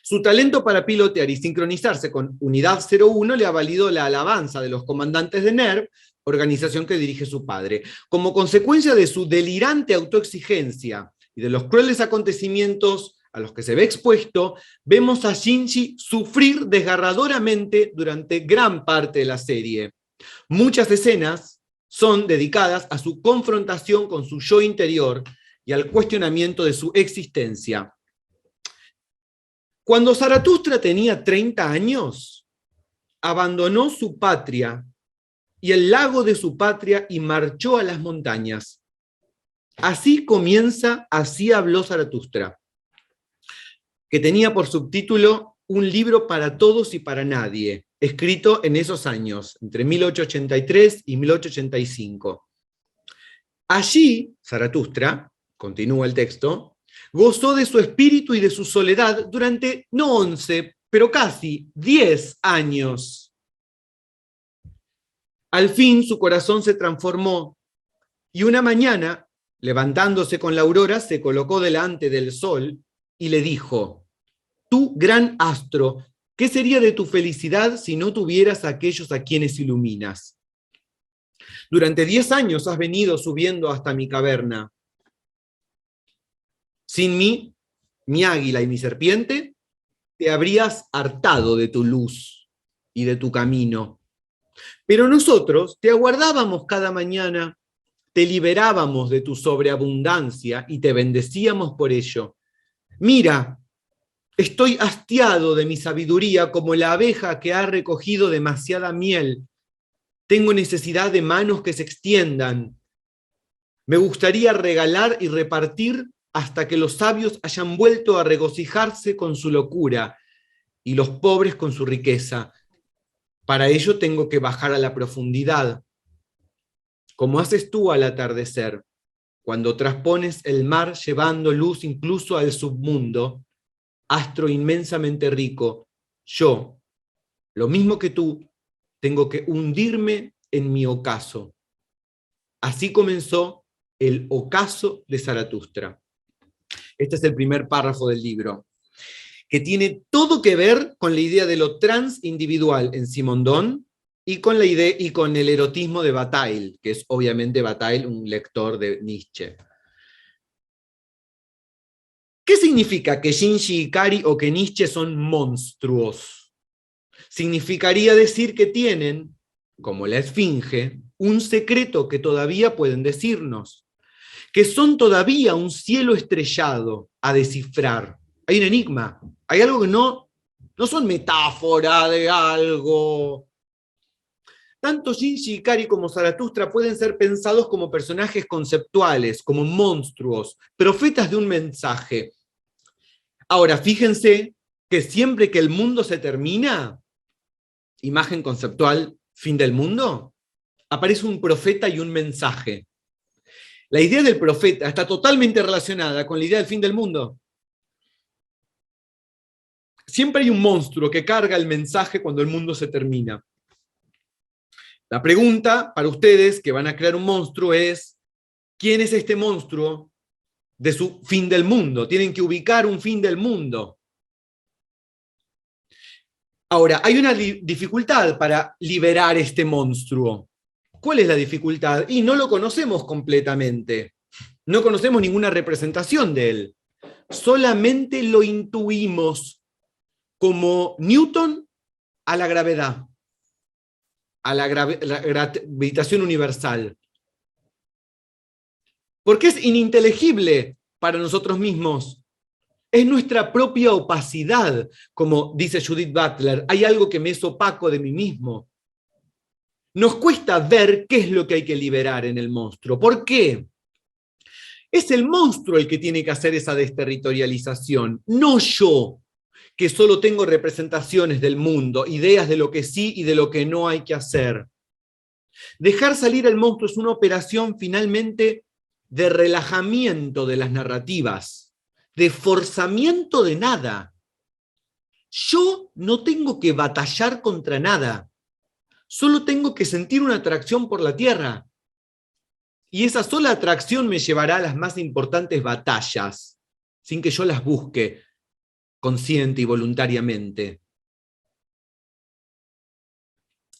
Su talento para pilotear y sincronizarse con Unidad 01 le ha valido la alabanza de los comandantes de NERV, organización que dirige su padre. Como consecuencia de su delirante autoexigencia y de los crueles acontecimientos a los que se ve expuesto, vemos a Shinji sufrir desgarradoramente durante gran parte de la serie. Muchas escenas son dedicadas a su confrontación con su yo interior y al cuestionamiento de su existencia. Cuando Zaratustra tenía 30 años, abandonó su patria y el lago de su patria y marchó a las montañas. Así comienza Así habló Zaratustra, que tenía por subtítulo Un libro para todos y para nadie, escrito en esos años, entre 1883 y 1885. Allí, Zaratustra, continúa el texto, gozó de su espíritu y de su soledad durante no 11, pero casi 10 años. Al fin su corazón se transformó y una mañana, levantándose con la aurora, se colocó delante del sol y le dijo: tú, gran astro, ¿qué sería de tu felicidad si no tuvieras a aquellos a quienes iluminas? Durante 10 años has venido subiendo hasta mi caverna. Sin mí, mi águila y mi serpiente, te habrías hartado de tu luz y de tu camino. Pero nosotros te aguardábamos cada mañana, te liberábamos de tu sobreabundancia y te bendecíamos por ello. Mira, estoy hastiado de mi sabiduría como la abeja que ha recogido demasiada miel. Tengo necesidad de manos que se extiendan. Me gustaría regalar y repartir hasta que los sabios hayan vuelto a regocijarse con su locura y los pobres con su riqueza. Para ello tengo que bajar a la profundidad, como haces tú al atardecer, cuando traspones el mar llevando luz incluso al submundo. Astro inmensamente rico, yo, lo mismo que tú, tengo que hundirme en mi ocaso. Así comenzó el ocaso de Zaratustra. Este es el primer párrafo del libro, que tiene todo que ver con la idea de lo transindividual en Simondon y con la idea y con el erotismo de Bataille, que es obviamente Bataille un lector de Nietzsche. ¿Qué significa que Shinji Ikari o que Nietzsche son monstruos? Significaría decir que tienen, como la esfinge, un secreto que todavía pueden decirnos, que son todavía un cielo estrellado a descifrar. Hay un enigma, hay algo que no son metáfora de algo. Tanto Shinji Ikari como Zaratustra pueden ser pensados como personajes conceptuales, como monstruos, profetas de un mensaje. Ahora, fíjense que siempre que el mundo se termina, imagen conceptual, fin del mundo, aparece un profeta y un mensaje. La idea del profeta está totalmente relacionada con la idea del fin del mundo. Siempre hay un monstruo que carga el mensaje cuando el mundo se termina. La pregunta para ustedes que van a crear un monstruo es, ¿quién es este monstruo de su fin del mundo? Tienen que ubicar un fin del mundo. Ahora, hay una dificultad para liberar este monstruo. ¿Cuál es la dificultad? Y no lo conocemos completamente. No conocemos ninguna representación de él. Solamente lo intuimos como Newton a la gravedad, a la gravitación universal. Porque es ininteligible para nosotros mismos. Es nuestra propia opacidad, como dice Judith Butler. Hay algo que me es opaco de mí mismo. Nos cuesta ver qué es lo que hay que liberar en el monstruo. ¿Por qué? Es el monstruo el que tiene que hacer esa desterritorialización, no yo, que solo tengo representaciones del mundo, ideas de lo que sí y de lo que no hay que hacer. Dejar salir al monstruo es una operación finalmente de relajamiento de las narrativas, de forzamiento de nada. Yo no tengo que batallar contra nada, solo tengo que sentir una atracción por la tierra. Y esa sola atracción me llevará a las más importantes batallas, sin que yo las busque consciente y voluntariamente.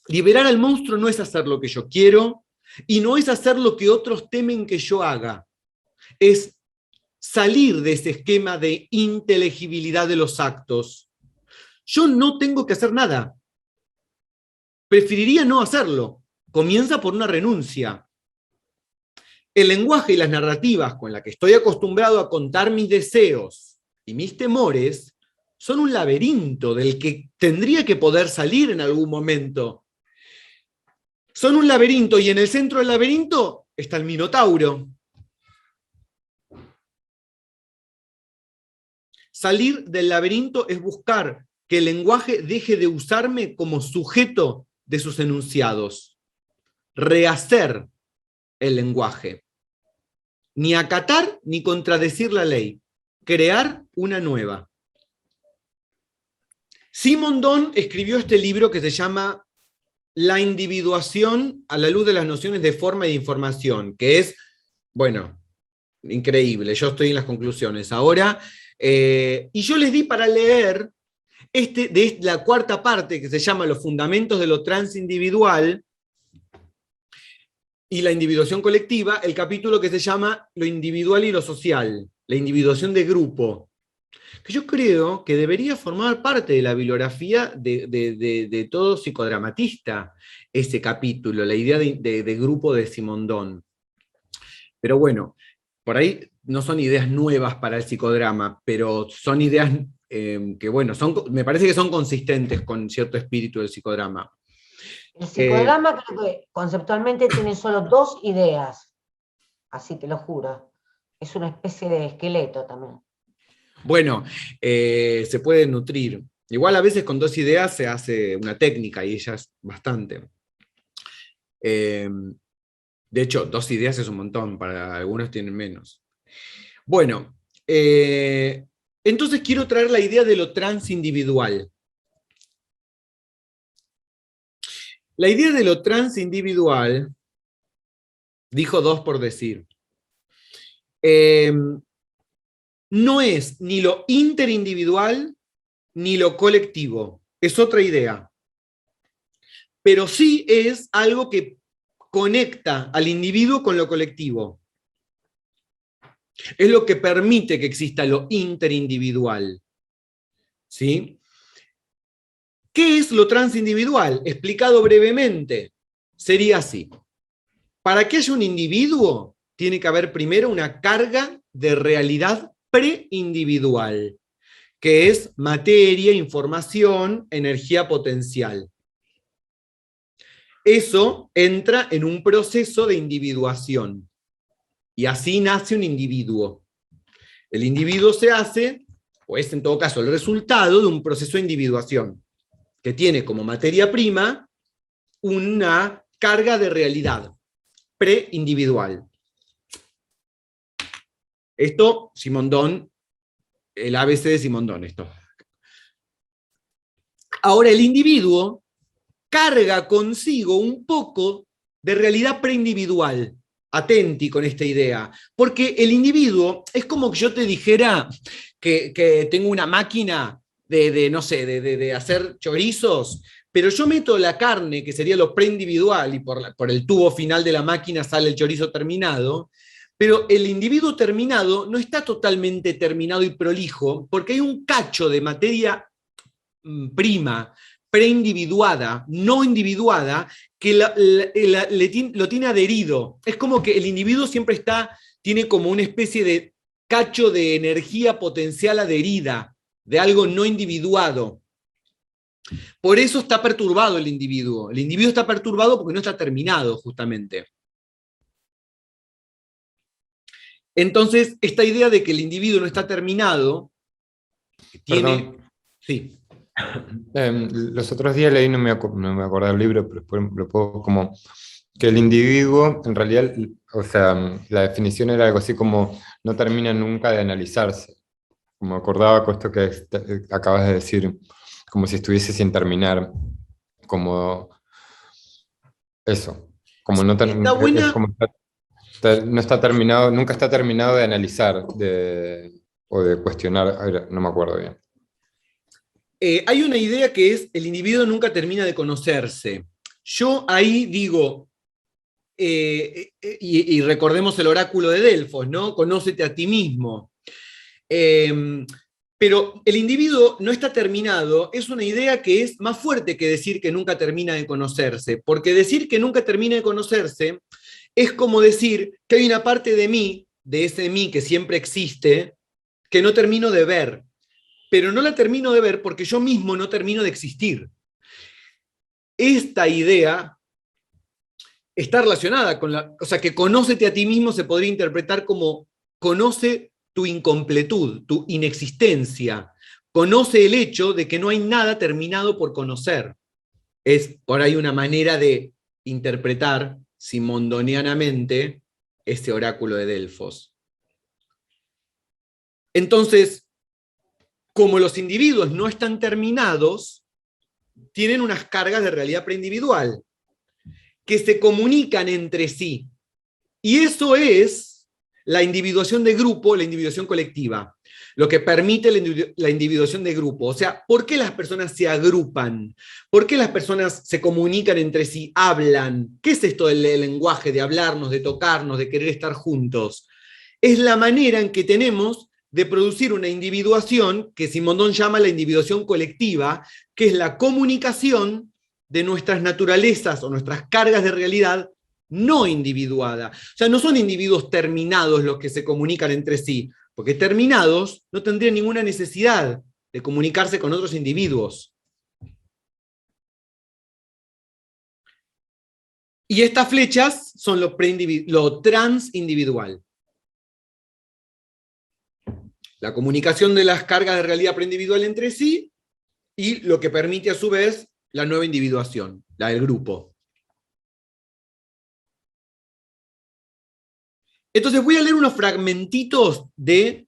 Liberar al monstruo no es hacer lo que yo quiero y no es hacer lo que otros temen que yo haga. Es salir de ese esquema de inteligibilidad de los actos. Yo no tengo que hacer nada. Preferiría no hacerlo. Comienza por una renuncia. El lenguaje y las narrativas con las que estoy acostumbrado a contar mis deseos y mis temores son un laberinto del que tendría que poder salir en algún momento. Son un laberinto y en el centro del laberinto está el Minotauro. Salir del laberinto es buscar que el lenguaje deje de usarme como sujeto de sus enunciados. Rehacer el lenguaje. Ni acatar ni contradecir la ley. Crear una nueva. Simondon escribió este libro que se llama La individuación a la luz de las nociones de forma y de información, que es, bueno, increíble. Yo estoy en las conclusiones ahora. Y yo les di para leer de la cuarta parte que se llama Los fundamentos de lo transindividual y la individuación colectiva, el capítulo que se llama Lo individual y lo social, la individuación de grupo, que yo creo que debería formar parte de la bibliografía de todo psicodramatista, ese capítulo, la idea de grupo de Simondon. Pero bueno, por ahí no son ideas nuevas para el psicodrama, pero son ideas que, bueno, me parece que son consistentes con cierto espíritu del psicodrama. El psicodrama creo que conceptualmente tiene solo dos ideas, así te lo juro. Es una especie de esqueleto también. Bueno, se puede nutrir. Igual a veces con dos ideas se hace una técnica y ella es bastante. De hecho, dos ideas es un montón, para algunos tienen menos. Bueno, entonces quiero traer la idea de lo transindividual. La idea de lo transindividual, dijo dos por decir, no es ni lo interindividual ni lo colectivo, es otra idea. Pero sí es algo que conecta al individuo con lo colectivo. Es lo que permite que exista lo interindividual. ¿Sí? ¿Qué es lo transindividual? Explicado brevemente, sería así. Para que haya un individuo, tiene que haber primero una carga de realidad preindividual, que es materia, información, energía potencial. eso entra en un proceso de individuación. Y así nace un individuo. El individuo se hace, o es en todo caso el resultado de un proceso de individuación, que tiene como materia prima una carga de realidad preindividual. Esto, Simondon, el ABC de Simondon, esto. Ahora, el individuo carga consigo un poco de realidad preindividual. Atenti con esta idea, porque el individuo es como que yo te dijera que tengo una máquina no sé, de hacer chorizos, pero yo meto la carne, que sería lo preindividual, y por el tubo final de la máquina sale el chorizo terminado, pero el individuo terminado no está totalmente terminado y prolijo, porque hay un cacho de materia prima, preindividuada, no individuada, que lo tiene adherido. Es como que el individuo siempre tiene como una especie de cacho de energía potencial adherida, de algo no individuado. Por eso está perturbado el individuo. El individuo está perturbado porque no está terminado, justamente. Entonces, esta idea de que el individuo no está terminado, tiene... Perdón. Sí. Los otros días leí, no me acuerdo del libro, pero después lo puedo como que el individuo, en realidad, o sea, la definición era algo así como no termina nunca de analizarse. Como acordaba con esto que acabas de decir, como si estuviese sin terminar, como eso, como no, Está buena. es como no está terminado, nunca está terminado de analizar o de cuestionar, no me acuerdo bien. Hay una idea que es el individuo nunca termina de conocerse. Yo ahí digo, y recordemos el oráculo de Delfos, ¿no? Conócete a ti mismo. Pero el individuo no está terminado, es una idea que es más fuerte que decir que nunca termina de conocerse, porque decir que nunca termina de conocerse es como decir que hay una parte de mí, de ese mí que siempre existe, que no termino de ver, pero no la termino de ver porque yo mismo no termino de existir. Esta idea está relacionada con o sea, que conócete a ti mismo se podría interpretar como conoce tu incompletud, tu inexistencia, conoce el hecho de que no hay nada terminado por conocer. Es por ahí una manera de interpretar simondonianamente este oráculo de Delfos. Entonces, como los individuos no están terminados, tienen unas cargas de realidad preindividual que se comunican entre sí. Y eso es la individuación de grupo, la individuación colectiva, lo que permite la individuación de grupo. O sea, ¿por qué las personas se agrupan? ¿Por qué las personas se comunican entre sí, hablan? ¿Qué es esto del lenguaje, de hablarnos, de tocarnos, de querer estar juntos? Es la manera en que tenemos de producir una individuación que Simondon llama la individuación colectiva, que es la comunicación de nuestras naturalezas o nuestras cargas de realidad no individuada. O sea, no son individuos terminados los que se comunican entre sí, porque terminados no tendrían ninguna necesidad de comunicarse con otros individuos. Y estas flechas son lo transindividual. La comunicación de las cargas de realidad preindividual entre sí y lo que permite a su vez la nueva individuación, la del grupo. Entonces voy a leer unos fragmentitos de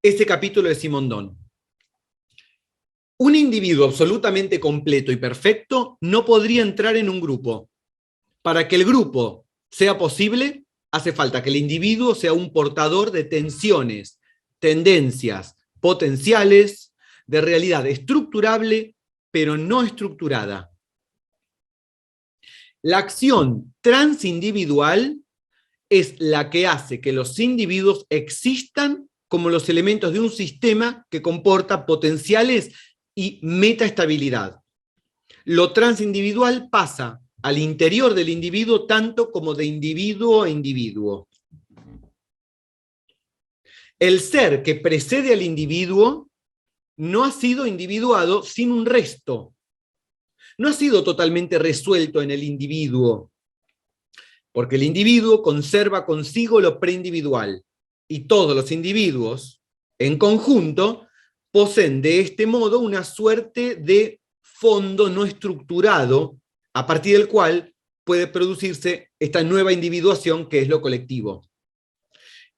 este capítulo de Simondon. Un individuo absolutamente completo y perfecto no podría entrar en un grupo. Para que el grupo sea posible, hace falta que el individuo sea un portador de tensiones, tendencias, potenciales, de realidad estructurable, pero no estructurada. La acción transindividual es la que hace que los individuos existan como los elementos de un sistema que comporta potenciales y metaestabilidad. Lo transindividual pasa al interior del individuo tanto como de individuo a individuo. El ser que precede al individuo no ha sido individuado sin un resto. no ha sido totalmente resuelto en el individuo, porque el individuo conserva consigo lo preindividual, y todos los individuos, en conjunto, poseen de este modo una suerte de fondo no estructurado, a partir del cual puede producirse esta nueva individuación que es lo colectivo.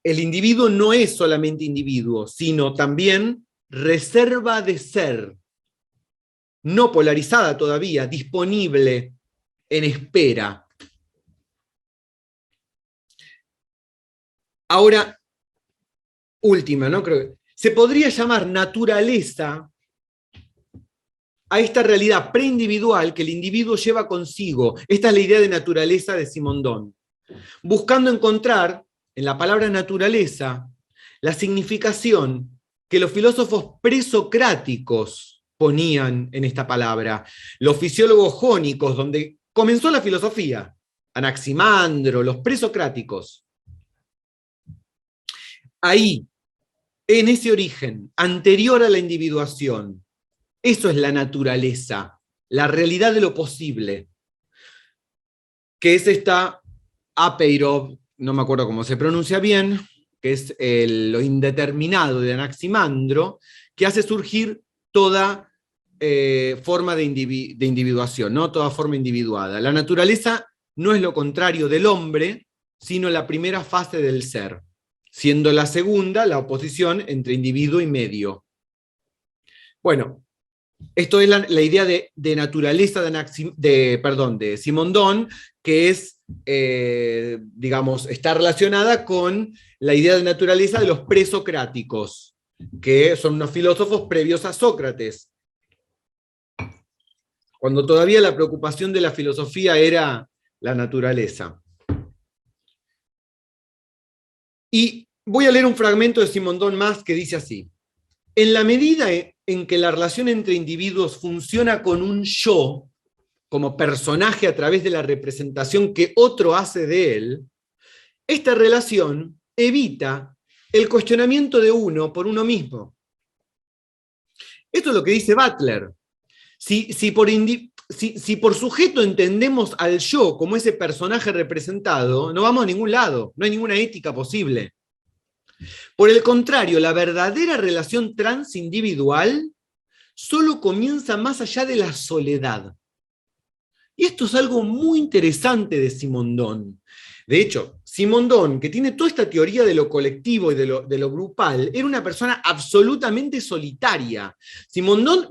El individuo no es solamente individuo, sino también reserva de ser, no polarizada todavía, disponible, en espera. Ahora, última, ¿no? Creo que se podría llamar naturaleza a esta realidad preindividual que el individuo lleva consigo. Esta es la idea de naturaleza de Simondón, buscando encontrar en la palabra naturaleza la significación que los filósofos presocráticos ponían en esta palabra, los fisiólogos jónicos, donde comenzó la filosofía, Anaximandro, los presocráticos. Ahí, en ese origen, anterior a la individuación, eso es la naturaleza, la realidad de lo posible, que es esta apeirov, no me acuerdo cómo se pronuncia bien, que es lo indeterminado de Anaximandro, que hace surgir toda forma de individuación, ¿no? Toda forma individuada. La naturaleza no es lo contrario del hombre, sino la primera fase del ser, siendo la segunda la oposición entre individuo y medio. Bueno, esto es la idea de naturaleza de Simondón, que es, digamos, está relacionada con la idea de naturaleza de los presocráticos, que son unos filósofos previos a Sócrates, cuando todavía la preocupación de la filosofía era la naturaleza. Y voy a leer un fragmento de Simondón más que dice así: en la medida en que la relación entre individuos funciona con un yo, como personaje a través de la representación que otro hace de él, esta relación evita el cuestionamiento de uno por uno mismo. Esto es lo que dice Butler. Si por sujeto entendemos al yo como ese personaje representado, no vamos a ningún lado, no hay ninguna ética posible. Por el contrario, la verdadera relación transindividual solo comienza más allá de la soledad. Y esto es algo muy interesante de Simondón. De hecho, Simondón, que tiene toda esta teoría de lo colectivo y de lo grupal, era una persona absolutamente solitaria. Simondón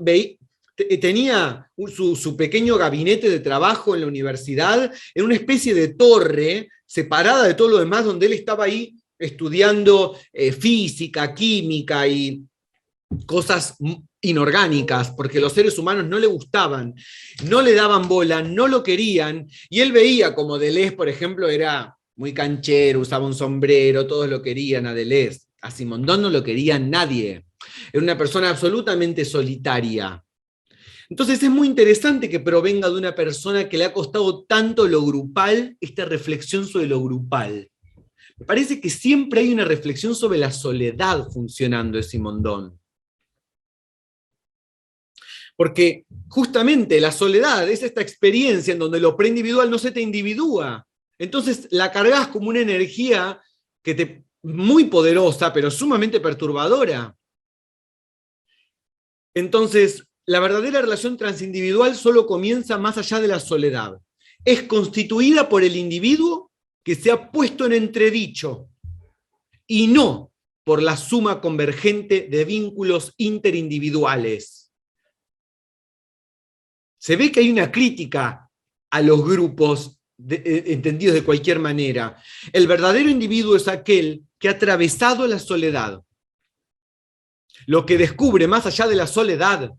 tenía su pequeño gabinete de trabajo en la universidad, en una especie de torre separada de todo lo demás, donde él estaba ahí estudiando física, química y cosas inorgánicas, porque los seres humanos no le gustaban, no le daban bola, no lo querían, y él veía como Deleuze, por ejemplo, era muy canchero, usaba un sombrero, todos lo querían a Deleuze. A Simondón no lo quería nadie. Era una persona absolutamente solitaria. Entonces es muy interesante que provenga de una persona que le ha costado tanto lo grupal, esta reflexión sobre lo grupal. Me parece que siempre hay una reflexión sobre la soledad funcionando en Simondón. Porque justamente la soledad es esta experiencia en donde lo preindividual no se te individúa. Entonces la cargas como una energía muy poderosa, pero sumamente perturbadora. Entonces, la verdadera relación transindividual solo comienza más allá de la soledad. Es constituida por el individuo que se ha puesto en entredicho, y no por la suma convergente de vínculos interindividuales. Se ve que hay una crítica a los grupos entendidos de cualquier manera. El verdadero individuo es aquel que ha atravesado la soledad. Lo que descubre más allá de la soledad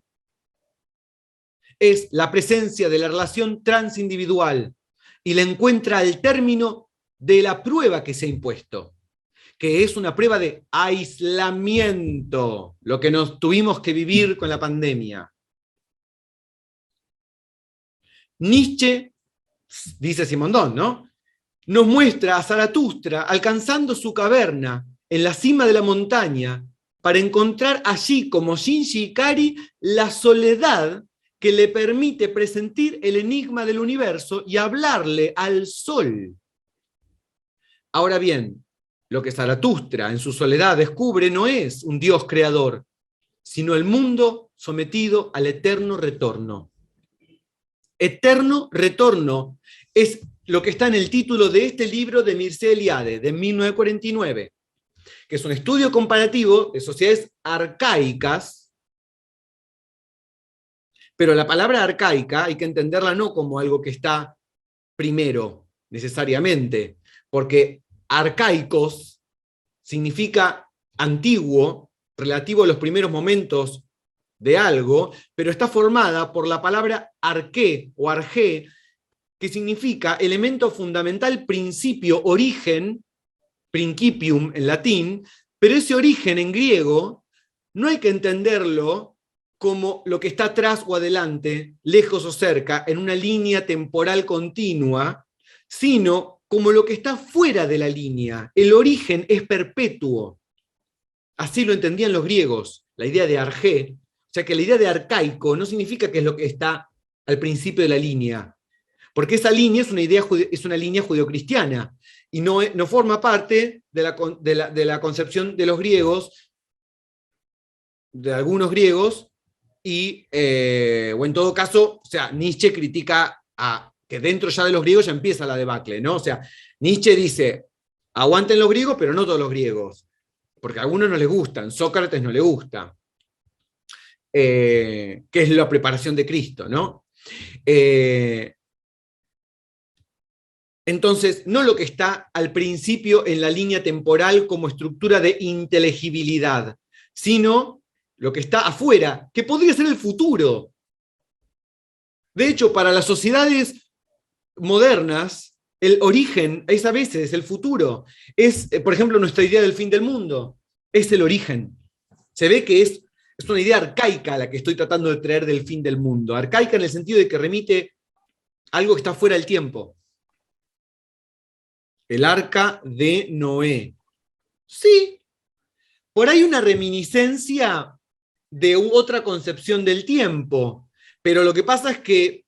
es la presencia de la relación transindividual y la encuentra al término de la prueba que se ha impuesto, que es una prueba de aislamiento, lo que nos tuvimos que vivir con la pandemia. Nietzsche, dice Simondón, ¿no?, nos muestra a Zaratustra alcanzando su caverna en la cima de la montaña para encontrar allí, como Shinji Ikari, la soledad que le permite presentir el enigma del universo y hablarle al sol. Ahora bien, lo que Zaratustra en su soledad descubre no es un Dios creador, sino el mundo sometido al eterno retorno. Eterno retorno es lo que está en el título de este libro de Mircea Eliade, de 1949, que es un estudio comparativo de sociedades arcaicas, pero la palabra arcaica hay que entenderla no como algo que está primero, necesariamente, porque arcaicos significa antiguo, relativo a los primeros momentos de algo, pero está formada por la palabra arqué o argé, que significa elemento fundamental, principio, origen, principium en latín, pero ese origen en griego no hay que entenderlo como lo que está atrás o adelante, lejos o cerca, en una línea temporal continua, sino como lo que está fuera de la línea. El origen es perpetuo. Así lo entendían los griegos, la idea de argé. O sea que la idea de arcaico no significa que es lo que está al principio de la línea, porque esa línea es una línea judeocristiana y no forma parte de la concepción de los griegos, de algunos griegos, o en todo caso, o sea, Nietzsche critica que dentro ya de los griegos ya empieza la debacle, ¿no? O sea, Nietzsche dice, aguanten los griegos, pero no todos los griegos, porque a algunos no les gustan, Sócrates no le gusta, que es la preparación de Cristo, ¿no? Entonces, no lo que está al principio en la línea temporal como estructura de inteligibilidad, sino lo que está afuera, que podría ser el futuro. De hecho, para las sociedades modernas, el origen es a veces el futuro. Es, por ejemplo, nuestra idea del fin del mundo. Es el origen. Se ve que es una idea arcaica la que estoy tratando de traer del fin del mundo. Arcaica en el sentido de que remite a algo que está fuera del tiempo. El arca de Noé. Sí, por ahí una reminiscencia de otra concepción del tiempo, pero lo que pasa es que,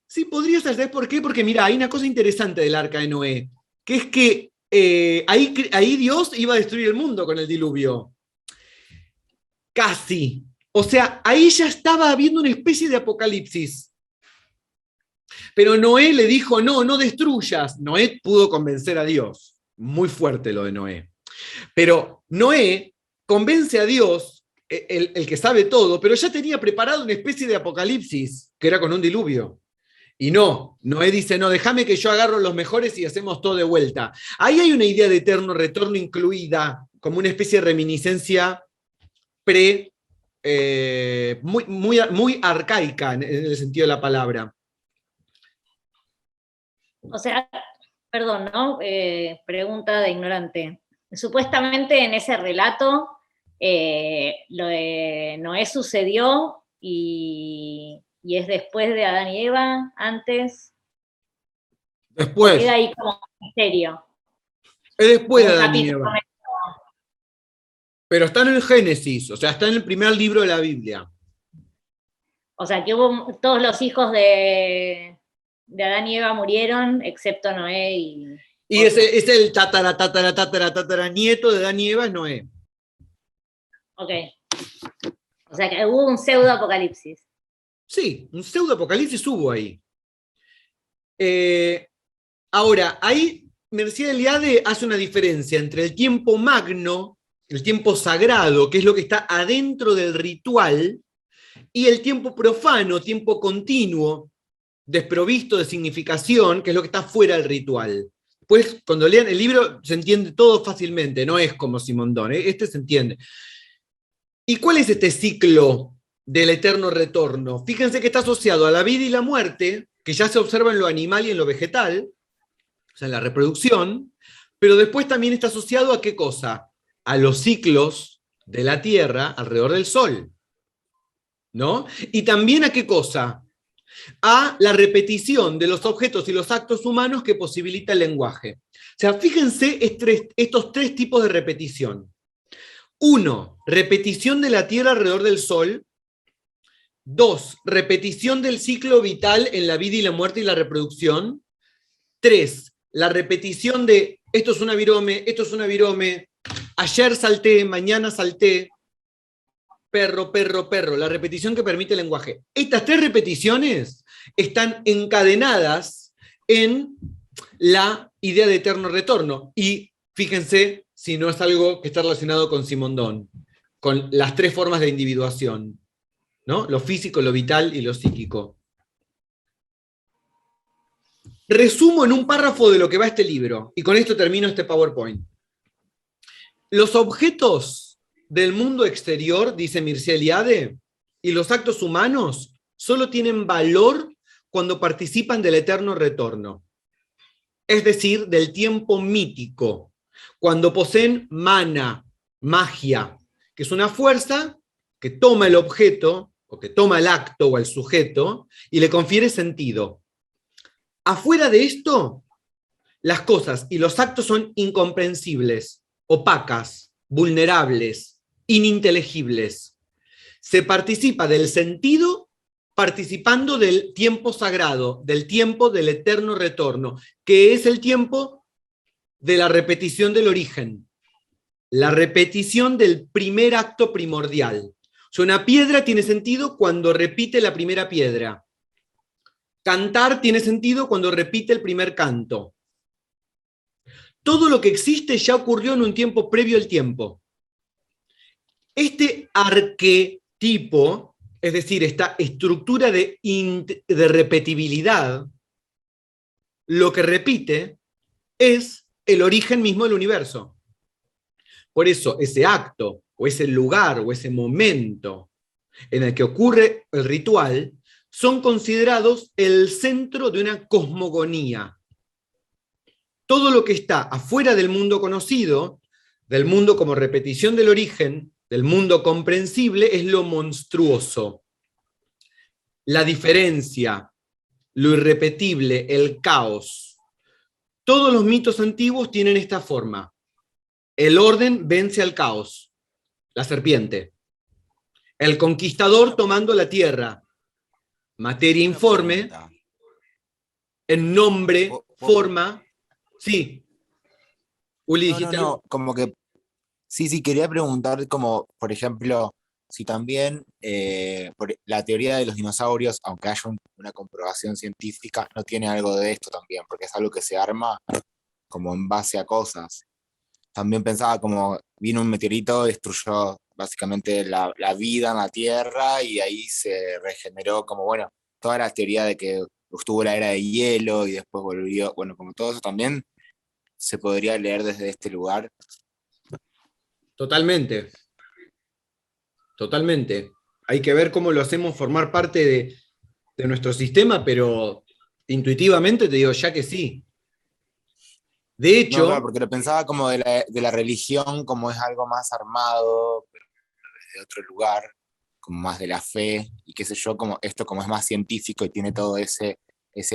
sí, podría ser, ¿sabes por qué? Porque mira, hay una cosa interesante del arca de Noé, que es que ahí Dios iba a destruir el mundo con el diluvio. Casi. O sea, ahí ya estaba habiendo una especie de apocalipsis. Pero Noé le dijo, no destruyas. Noé pudo convencer a Dios. Muy fuerte lo de Noé. Pero Noé convence a Dios, el que sabe todo, pero ya tenía preparado una especie de apocalipsis, que era con un diluvio. Y Noé dice, no, déjame que yo agarro los mejores y hacemos todo de vuelta. Ahí hay una idea de eterno retorno incluida, como una especie de reminiscencia muy arcaica en el sentido de la palabra. O sea, perdón, ¿no? Pregunta de ignorante. Supuestamente en ese relato lo de Noé sucedió y es después de Adán y Eva, antes. Después. Queda ahí como misterio. Es después de Adán y Eva. Pero está en el Génesis, o sea, está en el primer libro de la Biblia. O sea, que todos los hijos de Adán y Eva murieron, excepto Noé y... Y es el tatara nieto de Adán y Eva, es Noé. Ok. O sea, que hubo un pseudo apocalipsis. Sí, un pseudo apocalipsis hubo ahí. Ahora, ahí Mircea Eliade hace una diferencia entre el tiempo magno, el tiempo sagrado, que es lo que está adentro del ritual, y el tiempo profano, tiempo continuo, desprovisto de significación, que es lo que está fuera del ritual. Pues cuando lean el libro se entiende todo fácilmente, no es como Simondón, este se entiende. ¿Y cuál es este ciclo del eterno retorno? Fíjense que está asociado a la vida y la muerte, que ya se observa en lo animal y en lo vegetal, o sea, en la reproducción, pero después también está asociado a ¿qué cosa? A los ciclos de la Tierra alrededor del Sol, ¿no? Y también ¿a qué cosa? A la repetición de los objetos y los actos humanos que posibilita el lenguaje. O sea, fíjense estos tres tipos de repetición. Uno, repetición de la Tierra alrededor del Sol, 2, repetición del ciclo vital en la vida y la muerte y la reproducción. 3, la repetición de esto es una virome, esto es una virome, ayer salté, mañana salté, perro, perro, perro, la repetición que permite el lenguaje. Estas 3 repeticiones están encadenadas en la idea de eterno retorno. Y fíjense si no es algo que está relacionado con Simondon, con las 3 formas de individuación, ¿no? Lo físico, lo vital y lo psíquico. Resumo en un párrafo de lo que va este libro, y con esto termino este PowerPoint. Los objetos del mundo exterior, dice Mircea Eliade, y los actos humanos solo tienen valor cuando participan del eterno retorno, es decir, del tiempo mítico, cuando poseen mana, magia, que es una fuerza que toma el objeto, o que toma el acto o el sujeto, y le confiere sentido. Afuera de esto, las cosas y los actos son incomprensibles, opacas, vulnerables, ininteligibles. Se participa del sentido participando del tiempo sagrado, del tiempo del eterno retorno, que es el tiempo de la repetición del origen, la repetición del primer acto primordial. O sea, una piedra tiene sentido cuando repite la primera piedra. Cantar tiene sentido cuando repite el primer canto. Todo lo que existe ya ocurrió en un tiempo previo al tiempo. Este arquetipo, es decir, esta estructura de repetibilidad, lo que repite es el origen mismo del universo. Por eso, ese acto, o ese lugar, o ese momento en el que ocurre el ritual, son considerados el centro de una cosmogonía. Todo lo que está afuera del mundo conocido, del mundo como repetición del origen, del mundo comprensible, es lo monstruoso. La diferencia, lo irrepetible, el caos. Todos los mitos antiguos tienen esta forma. El orden vence al caos. La serpiente. El conquistador tomando la tierra. Materia informe. En nombre, forma. Sí. Uli, dijiste. No, como que sí, quería preguntar como, por ejemplo, si también la teoría de los dinosaurios, aunque haya una comprobación científica, no tiene algo de esto también, porque es algo que se arma como en base a cosas. También pensaba como vino un meteorito, destruyó básicamente la vida en la Tierra y ahí se regeneró como, bueno, toda la teoría de que estuvo la era de hielo y después volvió, bueno, como todo eso también se podría leer desde este lugar. Totalmente. Totalmente. Hay que ver cómo lo hacemos formar parte de nuestro sistema, pero intuitivamente te digo ya que sí. De hecho... No, claro, porque lo pensaba como de la religión, como es algo más armado, pero desde otro lugar, como más de la fe, y qué sé yo, como esto como es más científico y tiene todo ese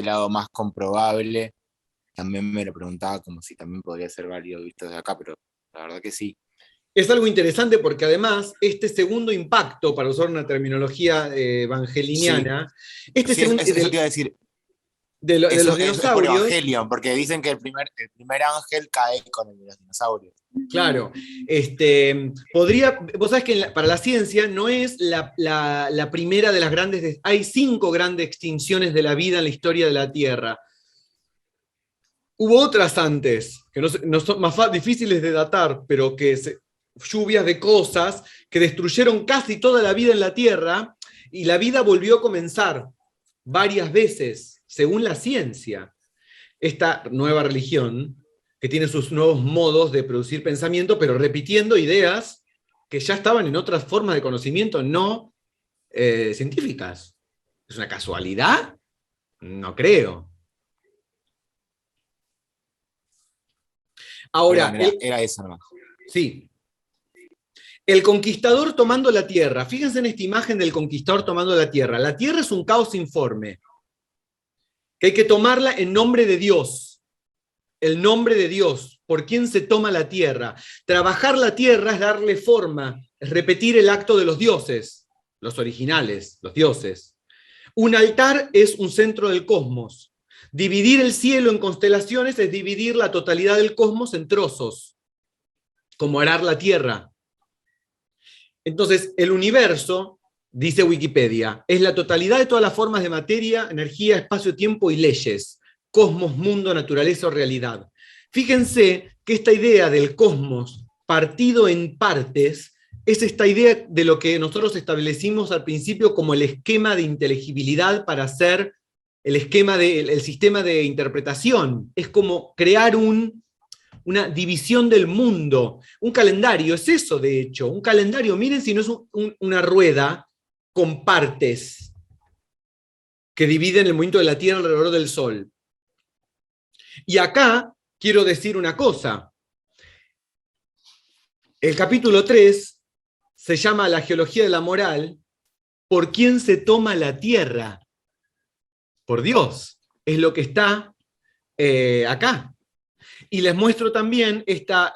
lado más comprobable, también me lo preguntaba como si también podría ser válido visto desde acá, pero la verdad que sí. Es algo interesante porque además este segundo impacto, para usar una terminología evangeliniana, sí. Este sí, segundo... eso te iba a decir. De los dinosaurios. Es por Evangelion, porque dicen que el primer ángel cae con el de los dinosaurios. Claro. Vos sabés que para la ciencia no es la primera de las grandes... Hay 5 grandes extinciones de la vida en la historia de la Tierra. Hubo otras antes, que no son más difíciles de datar, pero lluvias de cosas que destruyeron casi toda la vida en la Tierra, y la vida volvió a comenzar varias veces, según la ciencia. Esta nueva religión, que tiene sus nuevos modos de producir pensamiento, pero repitiendo ideas que ya estaban en otras formas de conocimiento no científicas. ¿Es una casualidad? No creo. Ahora, era eso nomás. Sí. El conquistador tomando la tierra. Fíjense en esta imagen del conquistador tomando la tierra. La tierra es un caos informe, que hay que tomarla en nombre de Dios. El nombre de Dios, por quien se toma la tierra. Trabajar la tierra es darle forma, es repetir el acto de los dioses. los originales, los dioses. Un altar es un centro del cosmos. Dividir el cielo en constelaciones es dividir la totalidad del cosmos en trozos, como arar la tierra. Entonces, el universo, dice Wikipedia, es la totalidad de todas las formas de materia, energía, espacio-tiempo y leyes. Cosmos, mundo, naturaleza o realidad. Fíjense que esta idea del cosmos partido en partes es esta idea de lo que nosotros establecimos al principio como el esquema de inteligibilidad para hacer el sistema de interpretación. Es como crear una división del mundo. Un calendario es eso, de hecho. Un calendario, miren si no es una rueda con partes que dividen el movimiento de la Tierra alrededor del Sol. Y acá quiero decir una cosa. El capítulo 3 se llama La geología de la moral. ¿Por quién se toma la Tierra? Por Dios. Es lo que está acá. Y les muestro también esta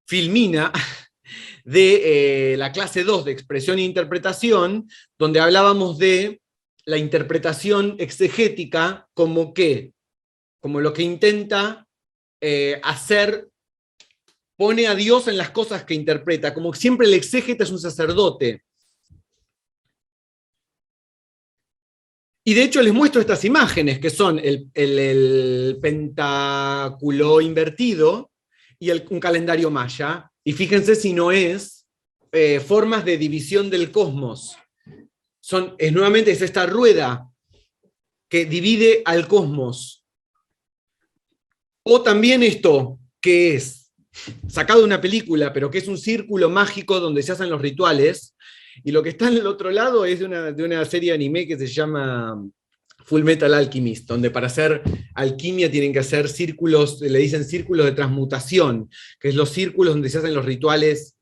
filmina de la clase 2 de expresión e interpretación, donde hablábamos de la interpretación exegética como qué, como lo que intenta hacer, pone a Dios en las cosas que interpreta, como siempre el exégeta es un sacerdote. Y de hecho les muestro estas imágenes, que son el pentáculo invertido y un calendario maya. Y fíjense si no es formas de división del cosmos. Nuevamente es esta rueda que divide al cosmos. O también esto, que es sacado de una película, pero que es un círculo mágico donde se hacen los rituales. Y lo que está en el otro lado es de una serie de anime que se llama Full Metal Alchemist, donde para hacer alquimia tienen que hacer círculos, le dicen círculos de transmutación, que es los círculos donde se hacen los rituales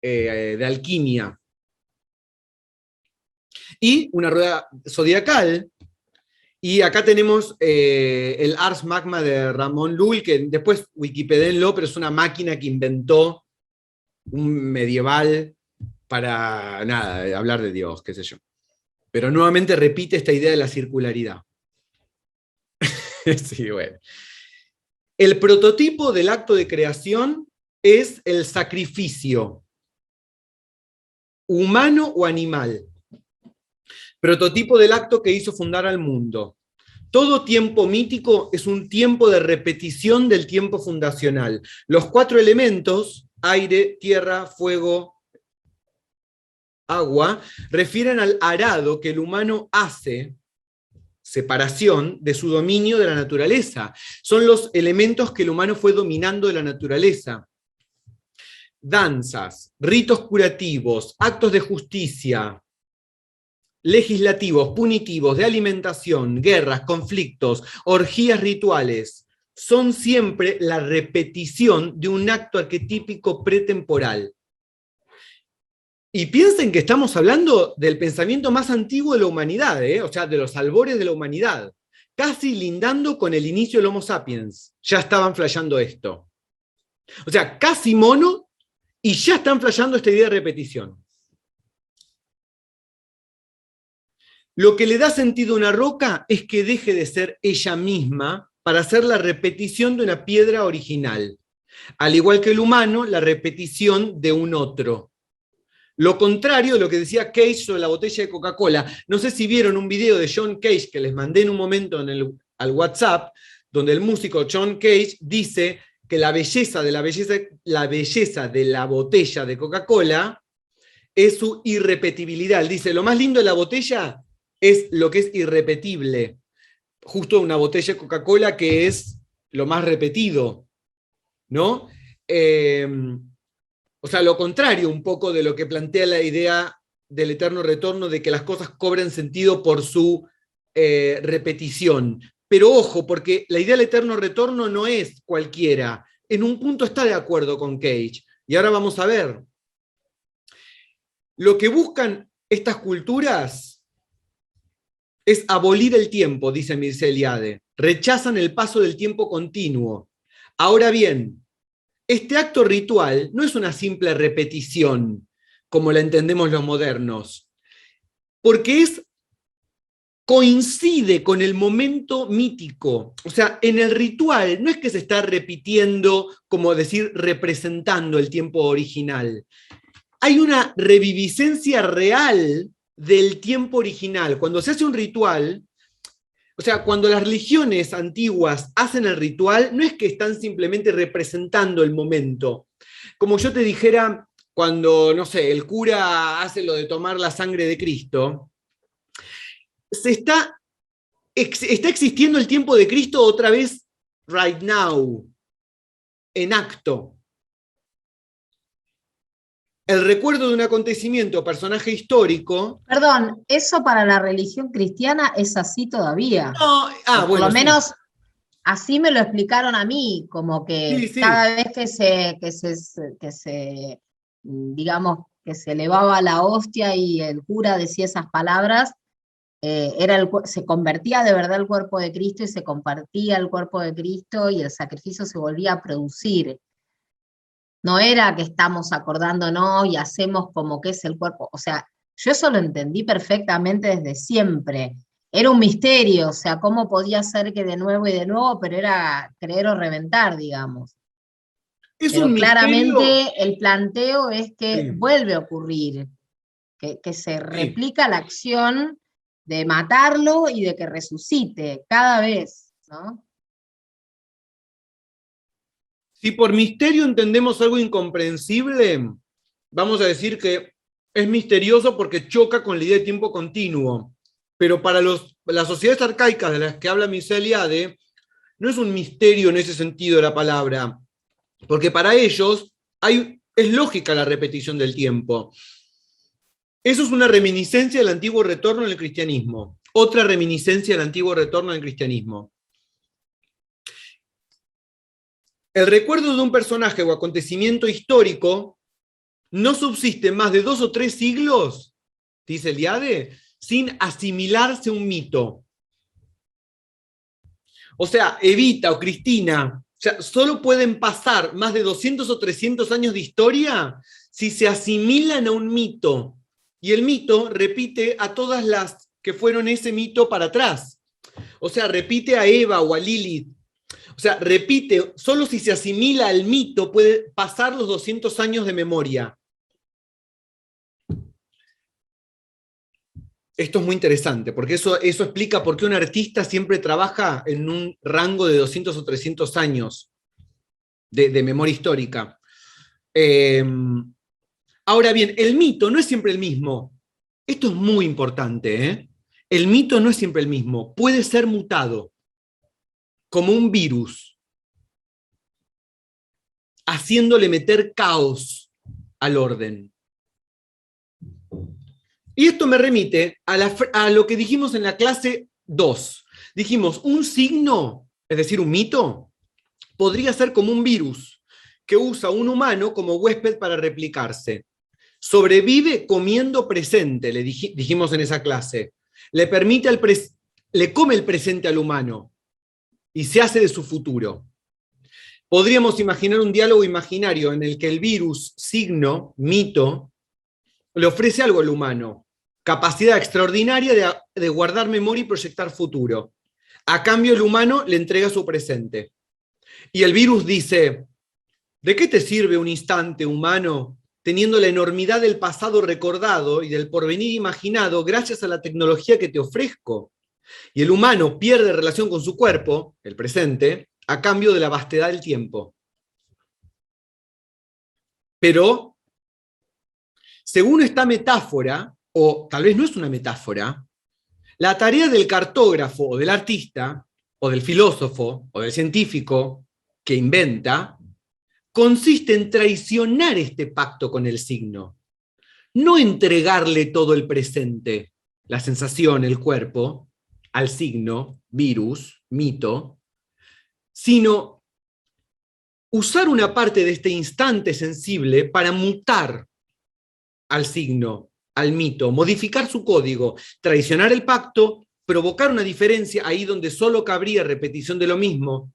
de alquimia. Y una rueda zodiacal, y acá tenemos el Ars Magna de Ramón Llull, que después Wikipedienlo, pero es una máquina que inventó un medieval para, nada, hablar de Dios, qué sé yo. Pero nuevamente repite esta idea de la circularidad. Sí, bueno. El prototipo del acto de creación es el sacrificio, humano o animal. Prototipo del acto que hizo fundar al mundo. Todo tiempo mítico es un tiempo de repetición del tiempo fundacional. Los 4 elementos, aire, tierra, fuego, agua, refieren al arado que el humano hace, separación de su dominio de la naturaleza. Son los elementos que el humano fue dominando de la naturaleza. Danzas, ritos curativos, actos de justicia, legislativos, punitivos, de alimentación, guerras, conflictos, orgías rituales, son siempre la repetición de un acto arquetípico pretemporal. Y piensen que estamos hablando del pensamiento más antiguo de la humanidad, o sea, de los albores de la humanidad, casi lindando con el inicio del Homo sapiens. Ya estaban flasheando esto. O sea, casi mono, y ya están flasheando esta idea de repetición. Lo que le da sentido a una roca es que deje de ser ella misma para hacer la repetición de una piedra original. Al igual que el humano, la repetición de un otro. Lo contrario de lo que decía Cage sobre la botella de Coca-Cola. No sé si vieron un video de John Cage que les mandé en un momento al WhatsApp, donde el músico John Cage dice que la belleza de la botella de Coca-Cola es su irrepetibilidad. Él dice, lo más lindo de la botella es lo que es irrepetible. Justo una botella de Coca-Cola que es lo más repetido, ¿no? O sea, lo contrario un poco de lo que plantea la idea del eterno retorno, de que las cosas cobran sentido por su repetición. Pero ojo, porque la idea del eterno retorno no es cualquiera. En un punto está de acuerdo con Cage. Y ahora vamos a ver. Lo que buscan estas culturas es abolir el tiempo, dice Mircea Eliade. Rechazan el paso del tiempo continuo. Ahora bien, este acto ritual no es una simple repetición, como la entendemos los modernos, porque coincide con el momento mítico. O sea, en el ritual no es que se está repitiendo, como decir, representando el tiempo original. Hay una reviviscencia real del tiempo original. Cuando se hace un ritual, o sea, cuando las religiones antiguas hacen el ritual, no es que están simplemente representando el momento. Como yo te dijera, cuando, no sé, el cura hace lo de tomar la sangre de Cristo, está existiendo el tiempo de Cristo otra vez, right now, en acto. El recuerdo de un acontecimiento o personaje histórico. Perdón, eso para la religión cristiana es así todavía. No, Por bueno, lo sí. menos así me lo explicaron a mí, como que Sí. cada vez que se, digamos, que se elevaba la hostia y el cura decía esas palabras, se convertía de verdad el cuerpo de Cristo y se compartía el cuerpo de Cristo y el sacrificio se volvía a producir. No era que estamos acordándonos y hacemos como que es el cuerpo. O sea, yo eso lo entendí perfectamente desde siempre. Era un misterio, o sea, cómo podía ser que de nuevo y de nuevo, pero era creer o reventar, digamos. Es Pero un claramente misterio. el planteo es que Sí. vuelve a ocurrir, que se Sí. replica la acción de matarlo y de que resucite cada vez, ¿no? Si por misterio entendemos algo incomprensible, vamos a decir que es misterioso porque choca con la idea de tiempo continuo. Pero para las sociedades arcaicas de las que habla Mircea Eliade, no es un misterio en ese sentido de la palabra, porque para ellos es lógica la repetición del tiempo. Eso es una reminiscencia del antiguo retorno en el cristianismo. Otra reminiscencia del antiguo retorno en el cristianismo. El recuerdo de un personaje o acontecimiento histórico no subsiste más de 2 o 3 siglos, dice Eliade, sin asimilarse un mito. O sea, Evita o Cristina, o sea, solo pueden pasar más de 200 o 300 años de historia si se asimilan a un mito. Y el mito repite a todas las que fueron ese mito para atrás. O sea, repite a Eva o a Lilith. O sea, repite, solo si se asimila al mito puede pasar los 200 años de memoria. Esto es muy interesante, porque eso explica por qué un artista siempre trabaja en un rango de 200 o 300 años de memoria histórica. Ahora bien, el mito no es siempre el mismo. Esto es muy importante, ¿eh? El mito no es siempre el mismo. Puede ser mutado, como un virus, haciéndole meter caos al orden. Y esto me remite a lo que dijimos en la clase 2. Dijimos, un signo, es decir, un mito, podría ser como un virus que usa un humano como huésped para replicarse. Sobrevive comiendo presente, dijimos en esa clase. Le come el presente al humano y se hace de su futuro. Podríamos imaginar un diálogo imaginario en el que el virus, signo, mito, le ofrece algo al humano. Capacidad extraordinaria de guardar memoria y proyectar futuro. A cambio, el humano le entrega su presente. Y el virus dice, ¿de qué te sirve un instante humano teniendo la enormidad del pasado recordado y del porvenir imaginado gracias a la tecnología que te ofrezco? Y el humano pierde relación con su cuerpo, el presente, a cambio de la vastedad del tiempo. Pero, según esta metáfora, o tal vez no es una metáfora, la tarea del cartógrafo o del artista, o del filósofo, o del científico que inventa, consiste en traicionar este pacto con el signo. No entregarle todo el presente, la sensación, el cuerpo, al signo, virus, mito, sino usar una parte de este instante sensible para mutar al signo, al mito, modificar su código, traicionar el pacto, provocar una diferencia ahí donde solo cabría repetición de lo mismo,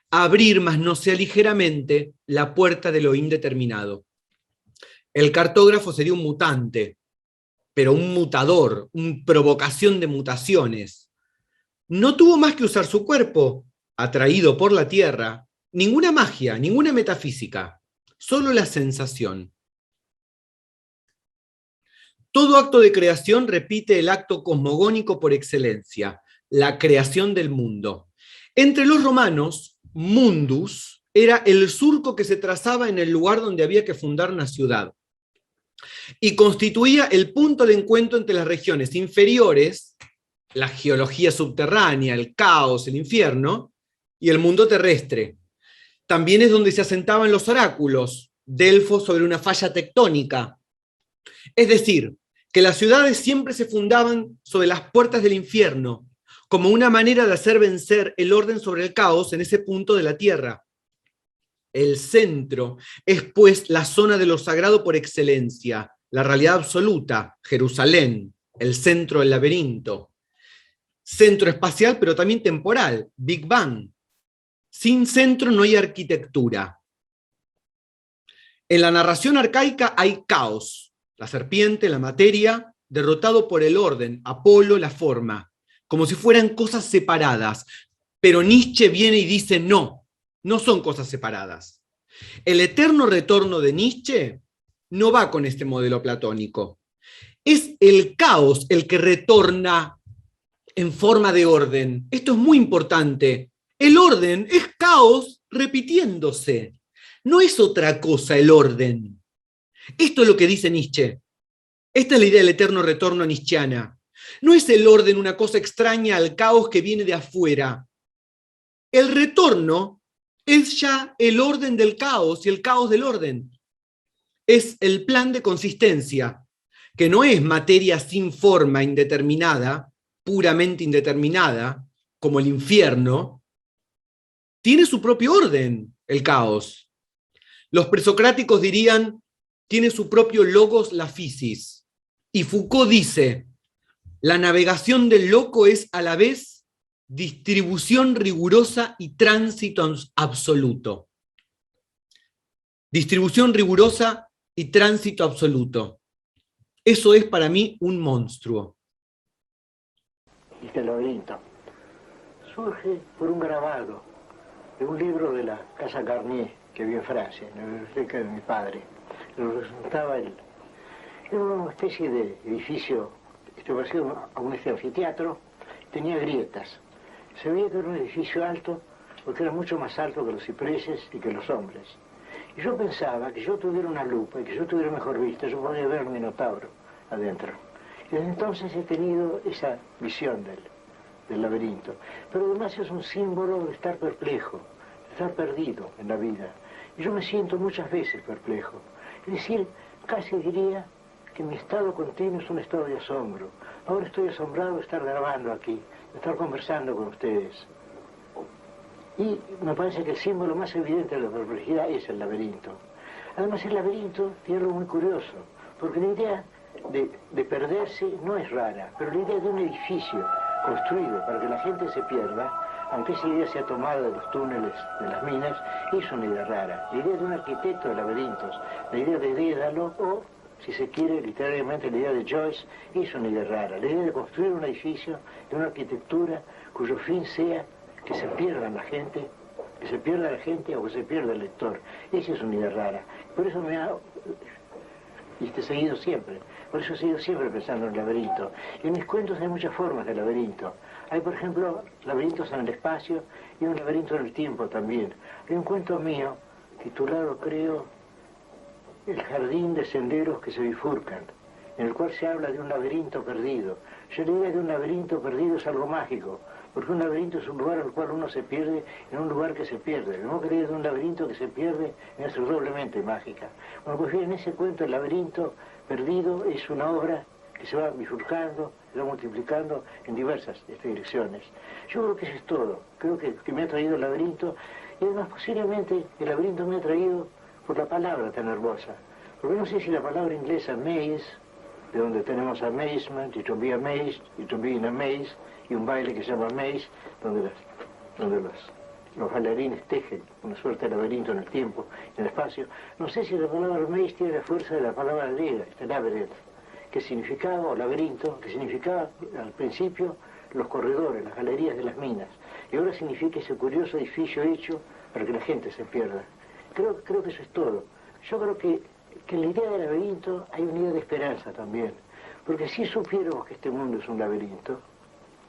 abrir, mas no sea ligeramente, la puerta de lo indeterminado. El cartógrafo sería un mutante, pero un mutador, una provocación de mutaciones. No tuvo más que usar su cuerpo, atraído por la tierra, ninguna magia, ninguna metafísica, solo la sensación. Todo acto de creación repite el acto cosmogónico por excelencia, la creación del mundo. Entre los romanos, mundus era el surco que se trazaba en el lugar donde había que fundar una ciudad, y constituía el punto de encuentro entre las regiones inferiores, la geología subterránea, el caos, el infierno, y el mundo terrestre. También es donde se asentaban los oráculos, Delfos sobre una falla tectónica. Es decir, que las ciudades siempre se fundaban sobre las puertas del infierno, como una manera de hacer vencer el orden sobre el caos en ese punto de la tierra. El centro es pues la zona de lo sagrado por excelencia, la realidad absoluta, Jerusalén, el centro del laberinto. Centro espacial, pero también temporal, Big Bang. Sin centro no hay arquitectura. En la narración arcaica hay caos, la serpiente, la materia, derrotado por el orden, Apolo, la forma, como si fueran cosas separadas. Pero Nietzsche viene y dice no, no son cosas separadas. El eterno retorno de Nietzsche no va con este modelo platónico. Es el caos el que retorna en forma de orden. Esto es muy importante. El orden es caos repitiéndose. No es otra cosa el orden. Esto es lo que dice Nietzsche. Esta es la idea del eterno retorno nietzscheana. No es el orden una cosa extraña al caos que viene de afuera. El retorno es ya el orden del caos y el caos del orden. Es el plan de consistencia, que no es materia sin forma indeterminada, puramente indeterminada, como el infierno. Tiene su propio orden, el caos. Los presocráticos dirían, tiene su propio logos la physis. Y Foucault dice, la navegación del loco es a la vez distribución rigurosa y tránsito absoluto. Distribución rigurosa y tránsito absoluto. Eso es para mí un monstruo. El laberinto surge por un grabado de un libro de la Casa Garnier que vi en Francia, en la biblioteca de mi padre. Lo resultaba era una especie de edificio parecido a un anfiteatro, tenía grietas. Se veía que era un edificio alto porque era mucho más alto que los cipreses y que los hombres. Y yo pensaba que yo tuviera una lupa y que yo tuviera mejor vista, yo podía ver un minotauro adentro. Y desde entonces he tenido esa visión del laberinto. Pero además es un símbolo de estar perplejo, de estar perdido en la vida. Y yo me siento muchas veces perplejo. Es decir, casi diría que mi estado continuo es un estado de asombro. Ahora estoy asombrado de estar grabando aquí, de estar conversando con ustedes. Y me parece que el símbolo más evidente de la perplejidad es el laberinto. Además, el laberinto tiene algo muy curioso, porque la idea de perderse no es rara, pero la idea de un edificio construido para que la gente se pierda, aunque esa idea sea tomada de los túneles de las minas, es una idea rara. La idea de un arquitecto de laberintos, la idea de Dédalo, o, si se quiere, literariamente, la idea de Joyce, es una idea rara. La idea de construir un edificio, de una arquitectura cuyo fin sea que se pierda la gente, o que se pierda el lector. Esa es una idea rara. Por eso he seguido siempre pensando en el laberinto. En mis cuentos hay muchas formas de laberinto. Hay, por ejemplo, laberintos en el espacio y un laberinto en el tiempo también. Hay un cuento mío titulado, creo, El jardín de senderos que se bifurcan, en el cual se habla de un laberinto perdido. Yo la idea de un laberinto perdido es algo mágico, porque un laberinto es un lugar al cual uno se pierde en un lugar que se pierde. No creer de un laberinto que se pierde es doblemente mágica. Bueno, pues bien, en ese cuento el laberinto perdido es una obra que se va bifurcando, se va multiplicando en diversas direcciones. Yo creo que eso es todo. Creo que me ha traído el laberinto, y además posiblemente el laberinto me ha traído por la palabra tan hermosa. Porque no sé si la palabra inglesa maze, de donde tenemos amazement, y to be amazed, y to be in a maze, y un baile que se llama maze, donde los los bailarines tejen una suerte de laberinto en el tiempo, en el espacio. No sé si la palabra Meis tiene la fuerza de la palabra griega, este labyrinth, que significaba, o laberinto, que significaba al principio los corredores, las galerías de las minas, y ahora significa ese curioso edificio hecho para que la gente se pierda. Creo que eso es todo. Yo creo que en la idea del laberinto hay una idea de esperanza también, porque si supiéramos que este mundo es un laberinto,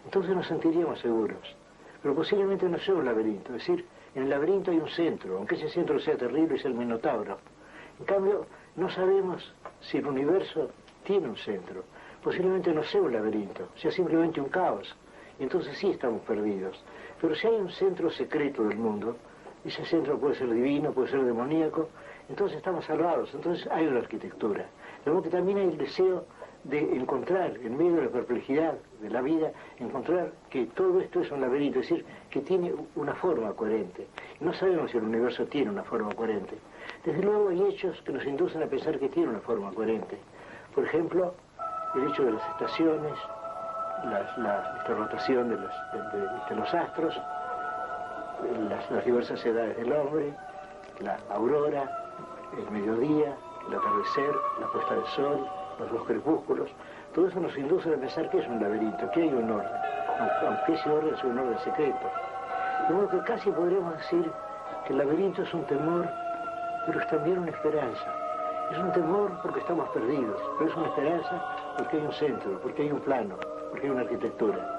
entonces nos sentiríamos seguros. Pero posiblemente no sea un laberinto, es decir, en el laberinto hay un centro, aunque ese centro sea terrible, es el Minotauro. En cambio, no sabemos si el universo tiene un centro. Posiblemente no sea un laberinto, sea simplemente un caos. Y entonces sí estamos perdidos. Pero si hay un centro secreto del mundo, ese centro puede ser divino, puede ser demoníaco, entonces estamos salvados, entonces hay una arquitectura. De modo que también hay el deseo de encontrar, en medio de la perplejidad de la vida, encontrar que todo esto es un laberinto, es decir, que tiene una forma coherente. Y no sabemos si el universo tiene una forma coherente. Desde luego hay hechos que nos inducen a pensar que tiene una forma coherente. Por ejemplo, el hecho de las estaciones, la rotación de los astros, las diversas edades del hombre, la aurora, el mediodía, el atardecer, la puesta del sol, los dos crepúsculos. Todo eso nos induce a pensar que es un laberinto, que hay un orden, aunque ese orden sea un orden secreto. De modo que casi podríamos decir que el laberinto es un temor, pero es también una esperanza. Es un temor porque estamos perdidos, pero es una esperanza porque hay un centro, porque hay un plano, porque hay una arquitectura.